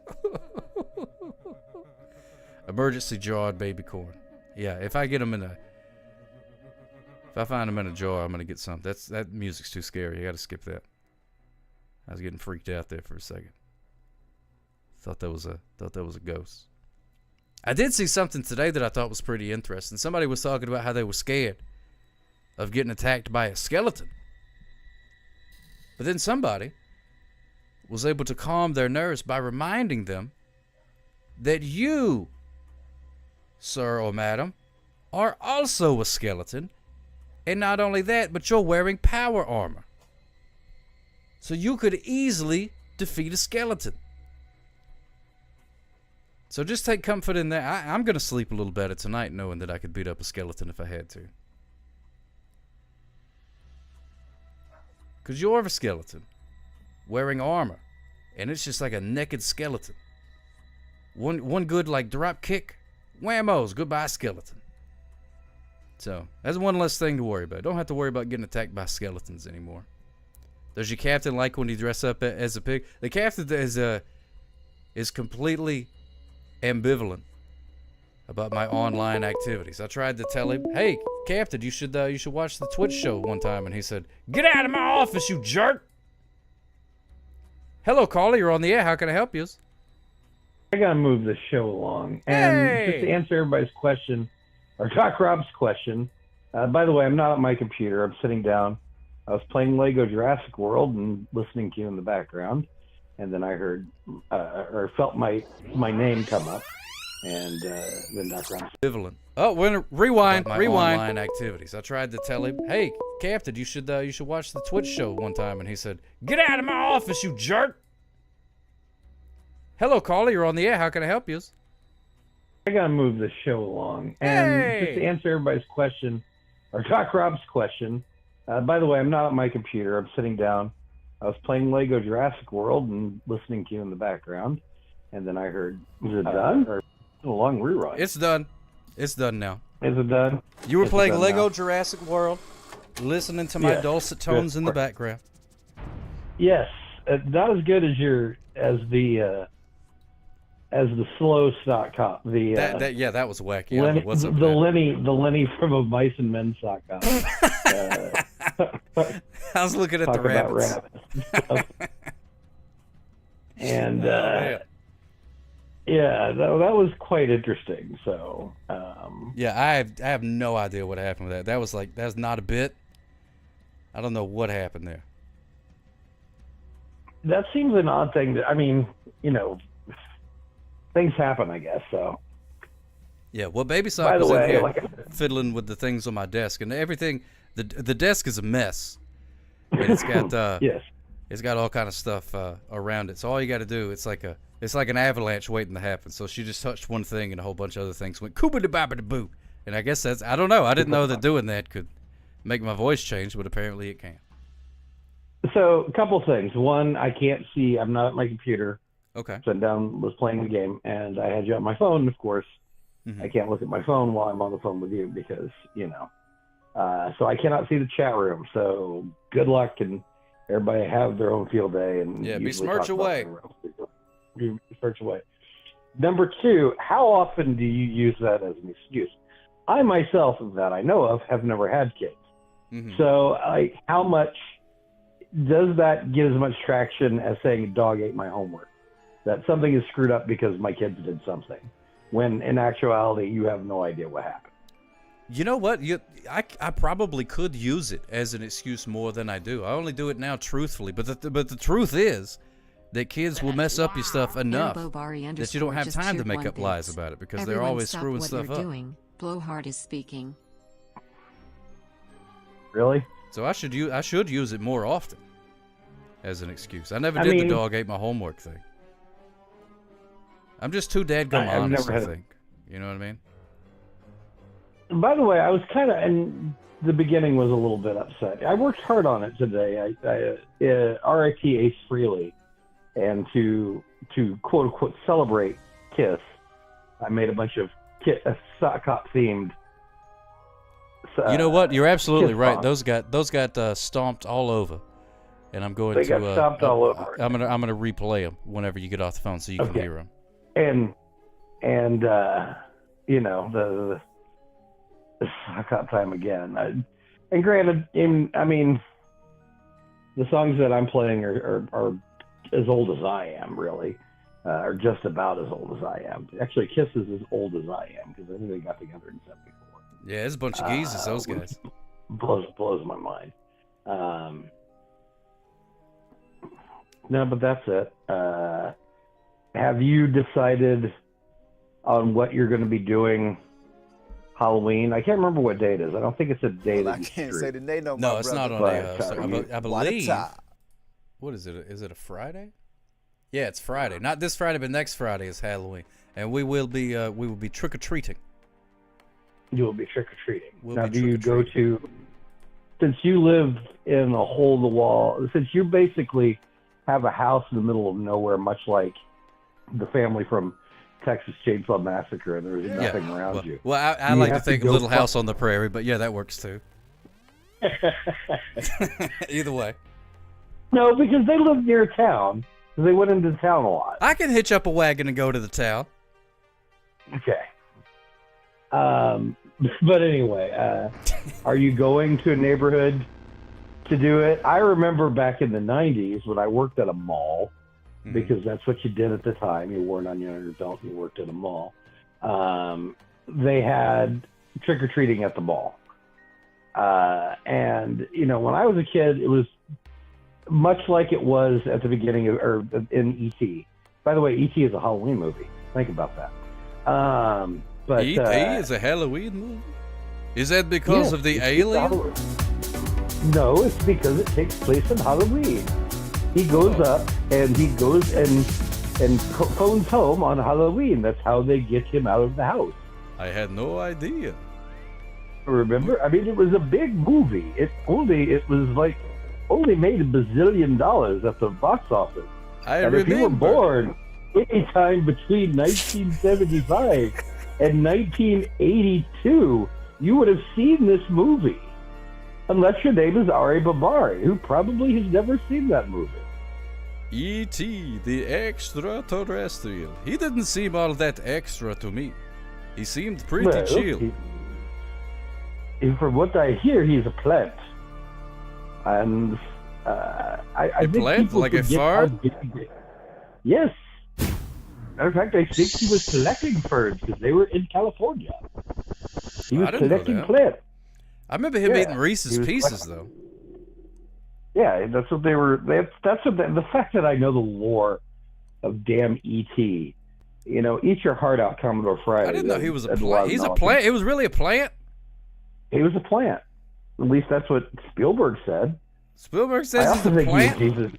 Emergency jarred baby corn. Yeah, if I get them in a... If I find them in a jar, I'm going to get some. That music's too scary. I got to skip that. I was getting freaked out there for a second. Thought that was a ghost. I did see something today that I thought was pretty interesting. Somebody was talking about how they were scared of getting attacked by a skeleton. But then somebody was able to calm their nerves by reminding them that you, sir or madam, are also a skeleton. And not only that, but you're wearing power armor. So you could easily defeat a skeleton. So just take comfort in that. I'm going to sleep a little better tonight knowing that I could beat up a skeleton if I had to. Because you're a skeleton wearing armor. And it's just like a naked skeleton. One good like drop kick. Whammos. Goodbye, skeleton. So that's one less thing to worry about. Don't have to worry about getting attacked by skeletons anymore. Does your captain like when you dress up as a pig? The captain is completely ambivalent about my online activities. I tried to tell him, "Hey, Captain, you should watch the Twitch show one time," and he said, "Get out of my office, you jerk!" Hello, caller. You're on the air. How can I help you? I gotta move this show along, and just to answer everybody's question, or Doc Rob's question. By the way, I'm not at my computer. I'm sitting down. I was playing Lego Jurassic World and listening to you in the background, and then I heard or felt my name come up, and then Doc Rob. Ambivalent. Oh, we're gonna rewind. Online activities. I tried to tell him, "Hey, Captain, you should watch the Twitch show one time," and he said, "Get out of my office, you jerk!" Hello, caller. You're on the air. How can I help you? I gotta move this show along, and just to answer everybody's question, or Doc Rob's question. By the way, I'm not at my computer. I'm sitting down. I was playing Lego Jurassic World and listening to you in the background, and then I heard, "Is it done?" Or a long rerun. It's done. It's done now. Is it done? You were playing Lego Jurassic World, listening to my dulcet tones in the background. Yes, not as good as the slow stock cop. That was wacky. Lenny, the Lenny from A Mice and Men sock cop. I was looking at the rabbits. And that was quite interesting. So I have no idea what happened with that. That's not a bit. I don't know what happened there. That seems an odd thing. Things happen, I guess. So. Yeah, well, Baby Sock was in here fiddling with the things on my desk, and everything. The desk is a mess, and it's got yes. It's got all kind of stuff around it. So all you got to do, it's like an avalanche waiting to happen. So she just touched one thing and a whole bunch of other things went koobity-bobbity-boo. And I guess I don't know. I didn't know that doing that could make my voice change, but apparently it can. So a couple things. One, I can't see. I'm not at my computer. Okay. Sat down, was playing the game, and I had you on my phone, of course. I can't look at my phone while I'm on the phone with you because, so I cannot see the chat room. So good luck, and everybody have their own field day. And yeah, be smirch away. Be smirch away. Number two, how often do you use that as an excuse? I myself, that I know of, have never had kids. So, how much does that get as much traction as saying a dog ate my homework? That something is screwed up because my kids did something, when in actuality you have no idea what happened. You know what? I probably could use it as an excuse more than I do. I only do it now truthfully, but the truth is that kids will mess up your stuff enough that you don't have time to make up lies about it because they're always screwing stuff up. Blowhard is speaking. Really? So I should use it more often as an excuse. I never did the dog ate my homework thing. I'm just too dadgum honest, I think. You know what I mean? By the way, I was kind of, and the beginning was a little bit upset. I worked hard on it today. RIP Ace Frehley, and to quote unquote celebrate Kiss, I made a bunch of sock hop themed. You know what? You're absolutely right. Those got stomped all over, and I'm going to. They got stomped all over. I'm gonna replay them whenever you get off the phone so you can hear them. And the sock hop time again. And granted, I mean, the songs that I'm playing are as old as I am, really, or just about as old as I am. Actually, Kiss is as old as I am because I think they got together in '74. Yeah, it's a bunch of geezers, those guys. Blows my mind. No, but that's it. Have you decided on what you're going to be doing Halloween? I can't remember what day it is. I don't think it's a day that I can't say the name. No, it's not on I believe. What is it? Is it a Friday? Yeah, it's Friday. Not this Friday, but next Friday is Halloween, and we will be trick or treating. You will be trick or treating. Now, do you go to? Since you live in a hole in the wall, since you basically have a house in the middle of nowhere, much like the family from Texas Chainsaw Massacre, and there's nothing around you. Well, I like to think a Little House on the Prairie, but yeah, that works too. Either way. No, because they live near town. So they went into town a lot. I can hitch up a wagon and go to the town. Okay. But anyway, are you going to a neighborhood to do it? I remember back in the 90s when I worked at a mall, because that's what you did at the time. You wore it on your belt, you worked at a mall. They had trick-or-treating at the mall. And, when I was a kid, it was much like it was at the beginning or in E.T. By the way, E.T. is a Halloween movie. Think about that. But E.T. is a Halloween movie? Is that because of the alien? No, it's because it takes place on Halloween. He goes up and he goes and phones home on Halloween. That's how they get him out of the house. I had no idea. Remember? I mean, it was a big movie. It was like only made $1 bazillion at the box office. And if you were born anytime between 1975 and 1982, you would have seen this movie. Unless your name is Ari Babari, who probably has never seen that movie. E.T., the extraterrestrial. He didn't seem all that extra to me. He seemed pretty chill. From what I hear, he's a plant. And I think plant? Like a fart? Yes. Matter of fact, I think he was collecting birds because they were in California. He was collecting plants. I remember him eating Reese's Pieces, though. Yeah, that's what they were. The fact that I know the lore of damn E.T. Eat your heart out, Commodore Friday. I didn't know he was a plant. He's a plant. He was really a plant. He was a plant. At least that's what Spielberg said. Spielberg says he's a plant.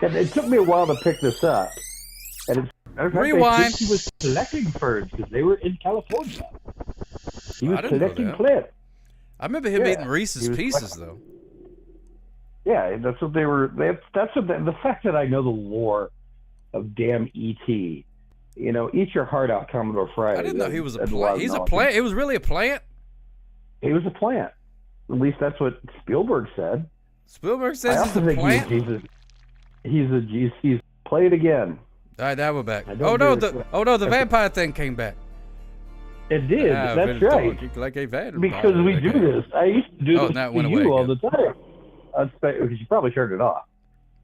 It took me a while to pick this up, and it's Rewind. He was collecting birds because they were in California. He was I didn't know collecting that. Clint. I remember him Yeah, eating Reese's he was Pieces, collecting- though. Yeah, that's what they were. The fact that I know the lore of damn E.T. You know, eat your heart out, Commodore Friday. I didn't know he was a That's plant. lot He's a of plant. It was really a plant. He was a plant. At least that's what Spielberg said. Spielberg I says he's also a think plant. he's play it again. All right, now we're back. I Oh don't no, do the it. vampire thing came back. It did. Ah, That's we're right. talking like a vampire. Because we do Okay. this. I used to do Oh, this now it to went you away all the time. Because you probably turned it off.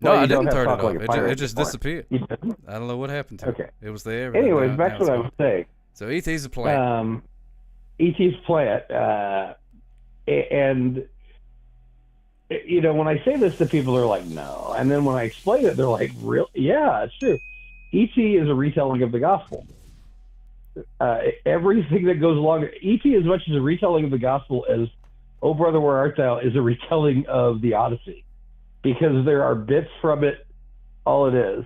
No, Well, I you don't didn't have turn it Talk Like off. a Pirate It just anymore. disappeared. You didn't? I don't know what happened to it. Okay. It was there. but Anyways, now- back now to what I it's was gone. saying. So E.T.'s a plant. E.T.'s plant. And, you know, when I say this to people, they're like, no. And then when I explain it, they're like, real? Yeah, it's true. E.T. is a retelling of the gospel. Everything that goes along, E.T. as much as a retelling of the gospel as Oh Brother, Where Art Thou is a retelling of the Odyssey. Because there are bits from it, all it is.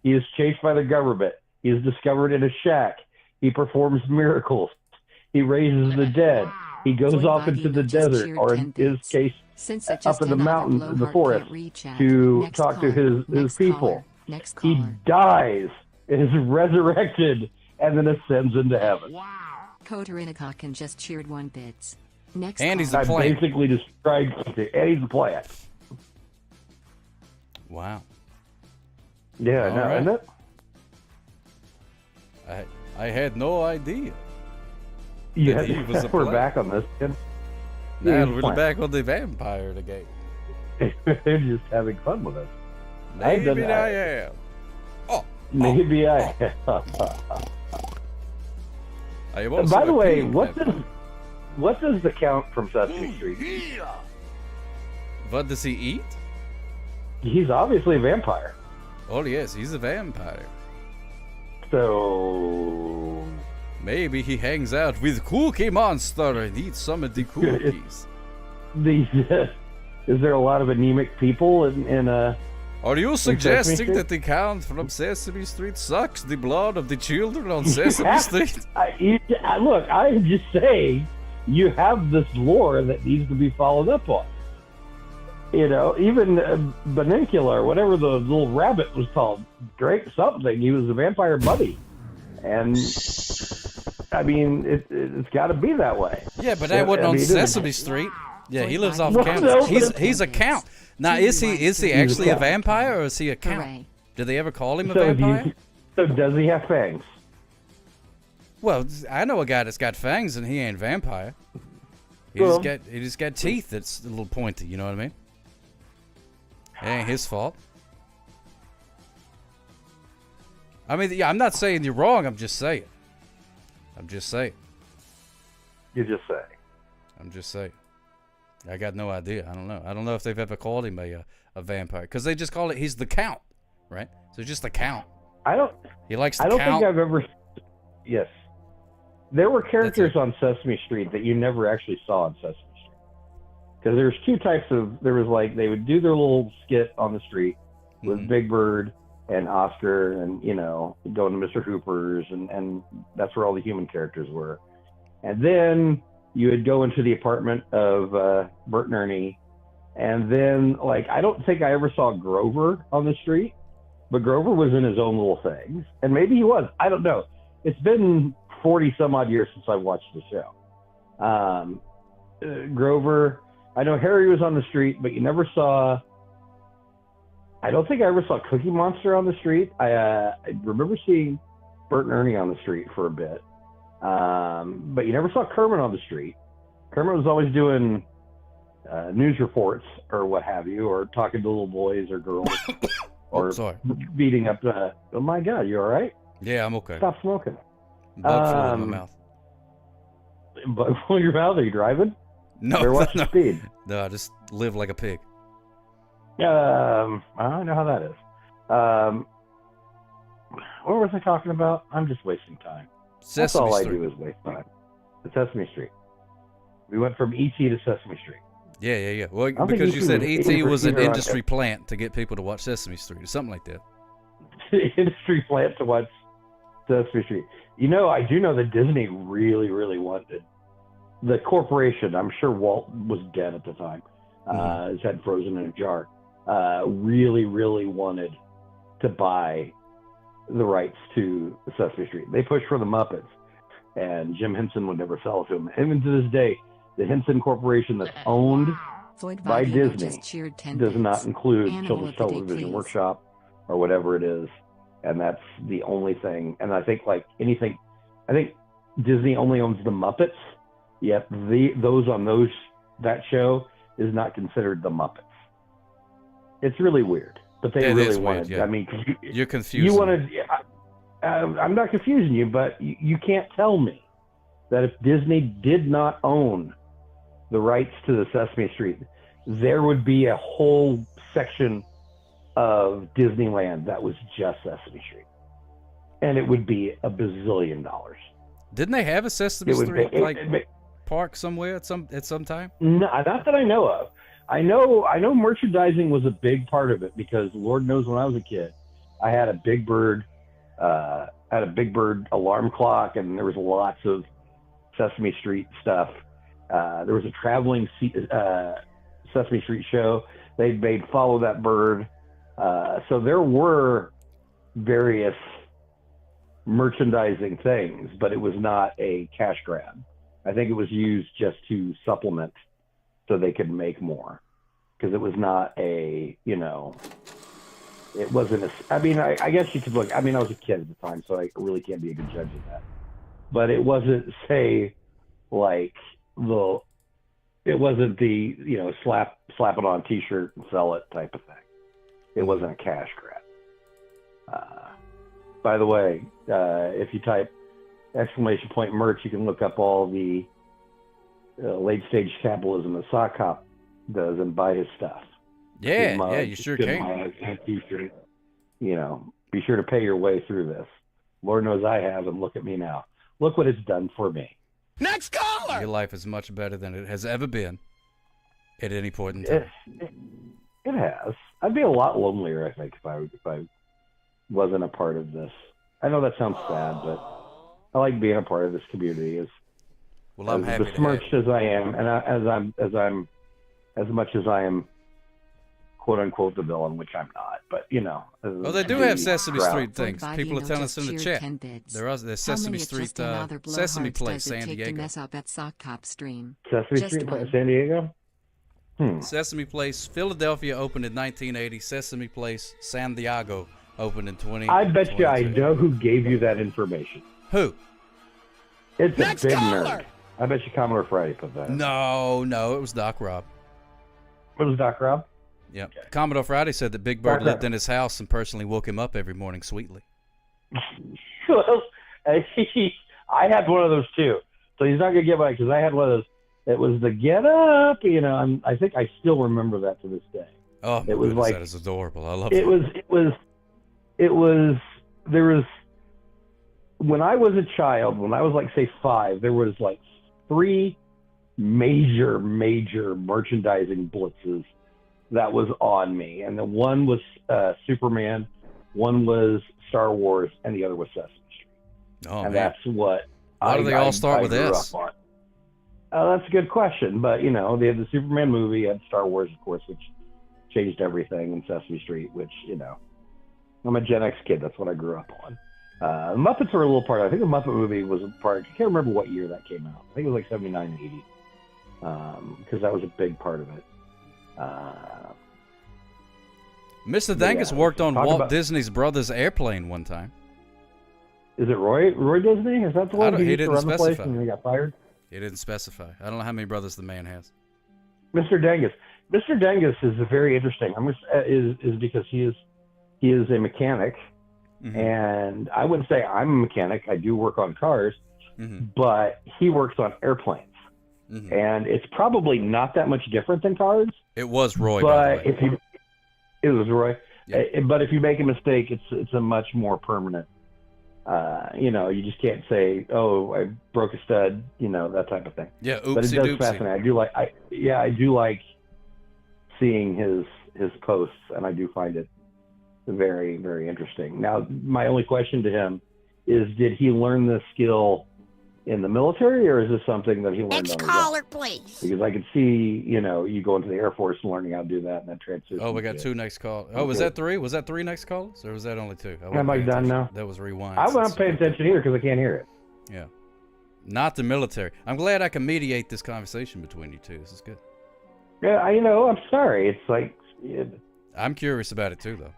He is chased by the government. He is discovered in a shack. He performs miracles. He raises the dead. He goes Boy, off Bobby into the just desert, cheered or 10 in his bits. case, Since it up just in the another mountains, in the blowhard forest, can't reach out. to Next talk to caller, his next people. caller, next He caller. dies, is resurrected, and then ascends into heaven. Coder Inakakan just cheered 1 bits. Next And he's caller. a plant. I basically described it, and he's a plant. Wow. Yeah, All no, right. isn't it? I had no idea. Yeah, that he was a we're plant. back on this. Again. Now he's we're plant. back on the vampire again. They're just having fun with us. I've done Maybe that. I am. Maybe I am. I am also By the a way, pink what vampire. does the Count from Sesame Street? What does he eat? He's obviously a vampire. Oh yes, he's a vampire. So maybe he hangs out with Cookie Monster and eats some of the cookies. Is there a lot of anemic people in Are you Sesame suggesting Street? that the Count from Sesame Street sucks the blood of the children on Sesame Street? Look, I'm just saying, you have this lore that needs to be followed up on. You know, even Benincula, or whatever the little rabbit was called, drank something. He was a vampire buddy. And, I mean, it's got to be that way. Yeah, but that wasn't on it Sesame isn't. Street. Yeah, he lives off Well, campus. no, He's a count. Now, is he He's a actually a count. vampire or is he a count? Did they ever call him a So, vampire? so does he have fangs? Well, I know a guy that's got fangs and he ain't vampire. He Well- just got teeth that's a little pointy. You know what I mean? It ain't his fault. I mean, yeah, I'm not saying you're wrong. I'm just saying. I'm just saying. You just say. I'm just saying. I got no idea. I don't know. I don't know if they've ever called him a vampire because they just call it. He's the Count, right? So just the Count. I don't. He likes to I don't count. think I've ever. Yes, there were characters on Sesame Street that you never actually saw on Sesame Street. Because there's two types of. There was like they would do their little skit on the street with Big Bird and Oscar, and you know, going to Mr. Hooper's, and that's where all the human characters were. And then you would go into the apartment of Bert and Ernie, and then like I don't think I ever saw Grover on the street. But Grover was in his own little things, and maybe he was. I don't know. It's been 40 some odd years since I watched the show. Grover, I know Harry was on the street, but you never saw. I don't think I ever saw Cookie Monster on the street. I remember seeing Bert and Ernie on the street for a bit, but you never saw Kermit on the street. Kermit was always doing news reports or what have you, or talking to little boys or girls. Or sorry. beating up oh my God, you all right? Yeah, I'm okay. Stop smoking. Bug flew in my mouth. Bug flew in your mouth? Are you driving? No, Better watch no. the speed. No, I just live like a pig. I know how that is. What was I talking about? I'm just wasting time. That's Sesame all Street. I do is waste time. The Sesame Street. We went from E.T. to Sesame Street. Yeah. Well, I don't think because you said E.T. was E.T. was an either on- industry plant to get people to watch Sesame Street or something like that. industry plant to watch Sesame Street. You know, I do know that Disney really, really wanted the corporation. I'm sure Walt was dead at the time. His head frozen in a jar. Really, really wanted to buy the rights to Sesame Street. They pushed for the Muppets, and Jim Henson would never sell it to them. Even to this day, the Henson Corporation that's owned Floyd by Vagino Disney just cheered 10 does not bits. include Animal Children's of the Day, Television please. Workshop or whatever it is, and that's the only thing. And I think like anything, I think Disney only owns the Muppets, yet that show is not considered the Muppets. It's really weird, but they It really is wanted. weird, yeah. I mean, You're confusing. You wanted. I'm not confusing you, but you can't tell me that if Disney did not own the rights to the Sesame Street, there would be a whole section of Disneyland that was just Sesame Street, and it would be $1 bazillion. Didn't they have a Sesame It would Street be- park somewhere at some time? No, not that I know of. I know merchandising was a big part of it because Lord knows when I was a kid, I had a Big Bird, alarm clock, and there was lots of Sesame Street stuff. There was a traveling Sesame Street show. They made Follow That Bird. So there were various merchandising things, but it was not a cash grab. I think it was used just to supplement so they could make more, because it was not a, it wasn't a, I mean, I guess you could look, I mean, I was a kid at the time, so I really can't be a good judge of that, but it wasn't, say, like it wasn't the, slap it on a t-shirt and sell it type of thing. It wasn't a cash grab. By the way, if you type !merch, you can look up all the late stage capitalism that Sock Hop does and buy his stuff. Yeah, His mugs, you sure his can. mugs, his t-shirt. Be sure to pay your way through this. Lord knows I have, and look at me now. Look what it's done for me. Next caller! Your life is much better than it has ever been at any point in time. It has. I'd be a lot lonelier, I think, if I wasn't a part of this. I know that sounds sad, but I like being a part of this community. Well, I'm happy to have besmirched as I am, and as much as I am, quote unquote, the villain, which I'm not. But Well, they do have Sesame crowd. Street things. People are telling us in the chat. There's Sesame Street, Sesame Place, San Diego. Mess up at Sock Hop Stream. Sesame Just Street, one. San Diego. Sesame Place, Philadelphia opened in 1980. Sesame Place, San Diego opened in 20. I bet you I know who gave you that information. Who? It's a big nerd. I bet you Commodore Friday put that. No, it was Doc Rob. What was Doc Rob? Yep. Commodore Friday said that Big Bird lived in his house and personally woke him up every morning sweetly. Well, I had one of those too. So he's not gonna get mine because I had one of those. It was the get up, I think I still remember that to this day. Oh, it was goodness, like that is adorable. I love it. There was when I was a child, when I was like say 5, there was like 3 major merchandising blitzes that was on me, and the one was Superman, one was Star Wars, and the other was Sesame Street. Oh, and man. that's what. Why do they all start with grew S? up on. That's a good question, but they had the Superman movie, had Star Wars, of course, which changed everything, and Sesame Street, which I'm a Gen X kid. That's what I grew up on. The Muppets were a little part of it. I think the Muppet movie was a part. I can't remember what year that came out. I think it was like 79, 80, because that was a big part of it. Mr. Dangus worked on talk Walt about- Disney's brother's airplane one time. Is it Roy Disney? Is that the one who he used to didn't run the place specify. and he got fired? He didn't specify. I don't know how many brothers the man has. Mr. Dangus. Mr. Dangus is very interesting. Is because he is a mechanic, and I wouldn't say I'm a mechanic. I do work on cars, but he works on airplanes, and it's probably not that much different than cars. It was Roy, by But the way. it was Roy. But if you make a mistake, it's a much more permanent. You just can't say, "Oh, I broke a stud," that type of thing. Yeah, but it does oopsie-doopsie. fascinate. I do like seeing his posts, and I do find it very, very interesting. Now, my only question to him is, did he learn this skill in the military, or is this something that he learned Next on his caller, own? please. Because I could see, you go into the Air Force and learning how to do that, and that transition. Oh, we got two next calls. Oh, was that three? Was that three next calls, or was that only two? Am I done now? That was rewind. I'm not paying attention either because I can't hear it. Yeah. Not the military. I'm glad I can mediate this conversation between you two. This is good. Yeah, I'm sorry. It's like... I'm curious about it too, though.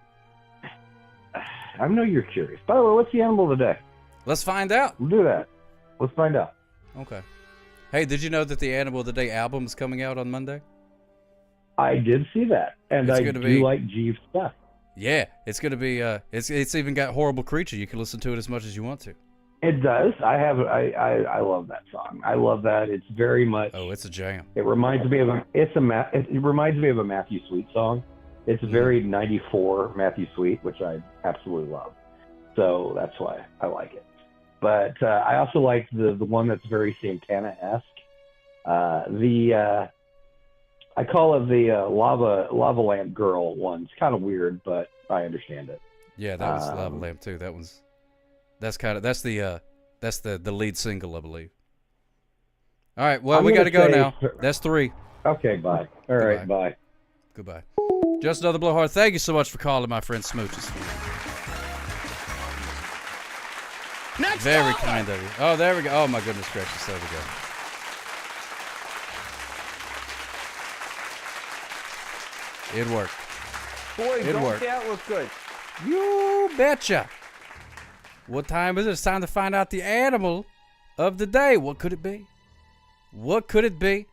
I know you're curious. By the way, what's the animal of the day? Let's find out. We'll do that. Let's find out. Okay. Hey, did you know that the Animal of the Day album is coming out on Monday? I did see that, and I do like Jeeves stuff. Yeah, it's gonna be. It's even got Horrible Creature. You can listen to it as much as you want to. It does. I love that song. I love that. It's very much. Oh, it's a jam. It reminds me of it reminds me of a Matthew Sweet song. It's very 94 Matthew Sweet, which I absolutely love. So that's why I like it. But I also like the one that's very Santana-esque. I call it the Lava Lamp Girl one. It's kind of weird, but I understand it. Yeah, that was Lava Lamp too. That's the lead single, I believe. All right, well, we got to go now. That's three. Okay, bye. All right, bye. Goodbye. Just another blowhard. Thank you so much for calling, my friend Smooches. Next Very kind of you. Oh, there we go. Oh, my goodness gracious. There we go. It worked. Boy, don't that look good. You betcha. What time is it? It's time to find out the animal of the day. What could it be? What could it be?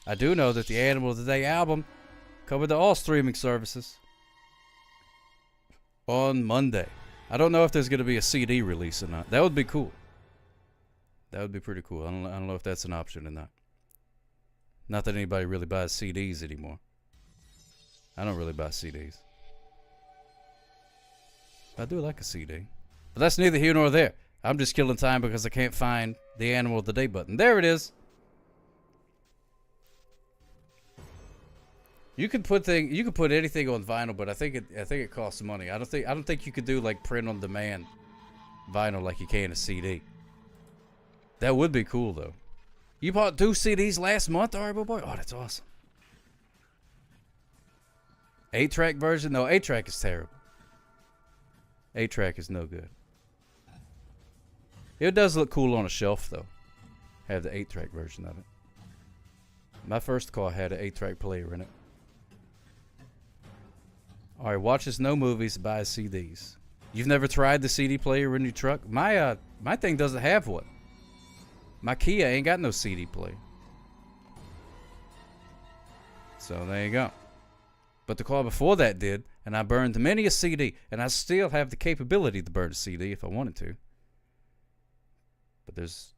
I do know that the Animal of the Day album covered all streaming services on Monday. I don't know if there's going to be a CD release or not. That would be cool. That would be pretty cool. I don't know if that's an option or not. Not that anybody really buys CDs anymore. I don't really buy CDs. I do like a CD. But that's neither here nor there. I'm just killing time because I can't find the Animal of the Day button. There it is. You could put anything on vinyl, but I think it costs money. I don't think you could do like print on demand vinyl like you can a CD. That would be cool though. You bought 2 CDs last month, Horrible Boy? Oh, that's awesome. 8-track version? No, 8-track is terrible. 8-track is no good. It does look cool on a shelf though. Have the 8-track version of it. My first car had an 8-track player in it. All right, watches no movies, buys CDs. You've never tried the CD player in your truck? My thing doesn't have one. My Kia ain't got no CD player. So there you go. But the car before that did, and I burned many a CD, and I still have the capability to burn a CD if I wanted to. But there's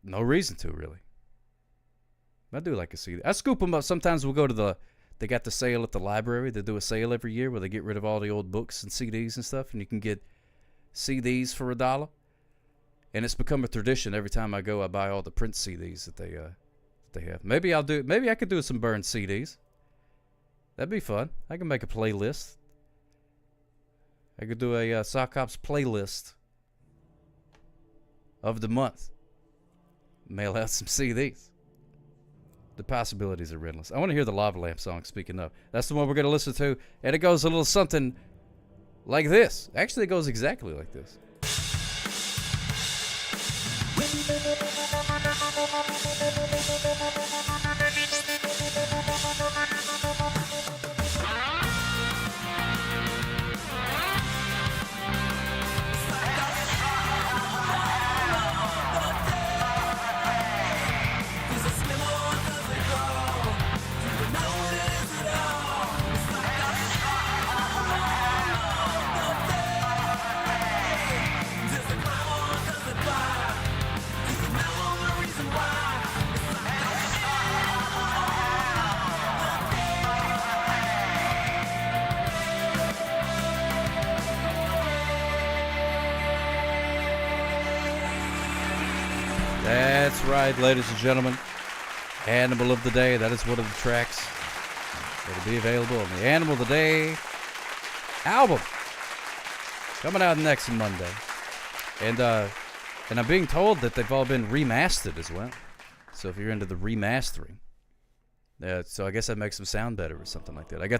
no reason to, really. I do like a CD. I scoop them up. Sometimes we'll go to they got the sale at the library. They do a sale every year where they get rid of all the old books and CDs and stuff, and you can get CDs for $1. And it's become a tradition. Every time I go, I buy all the print CDs that they have. Maybe I could do some burned CDs. That'd be fun. I can make a playlist. I could do a Sock Ops playlist of the month. Mail out some CDs. The possibilities are endless. I want to hear the Lava Lamp song, speaking of. That's the one we're going to listen to. And it goes a little something like this. Actually, it goes exactly like this. That's right, ladies and gentlemen. Animal of the Day. That is one of the tracks. It'll be available on the Animal Today album. Coming out next Monday. And I'm being told that they've all been remastered as well. So if you're into the remastering, so I guess that makes them sound better or something like that. I got the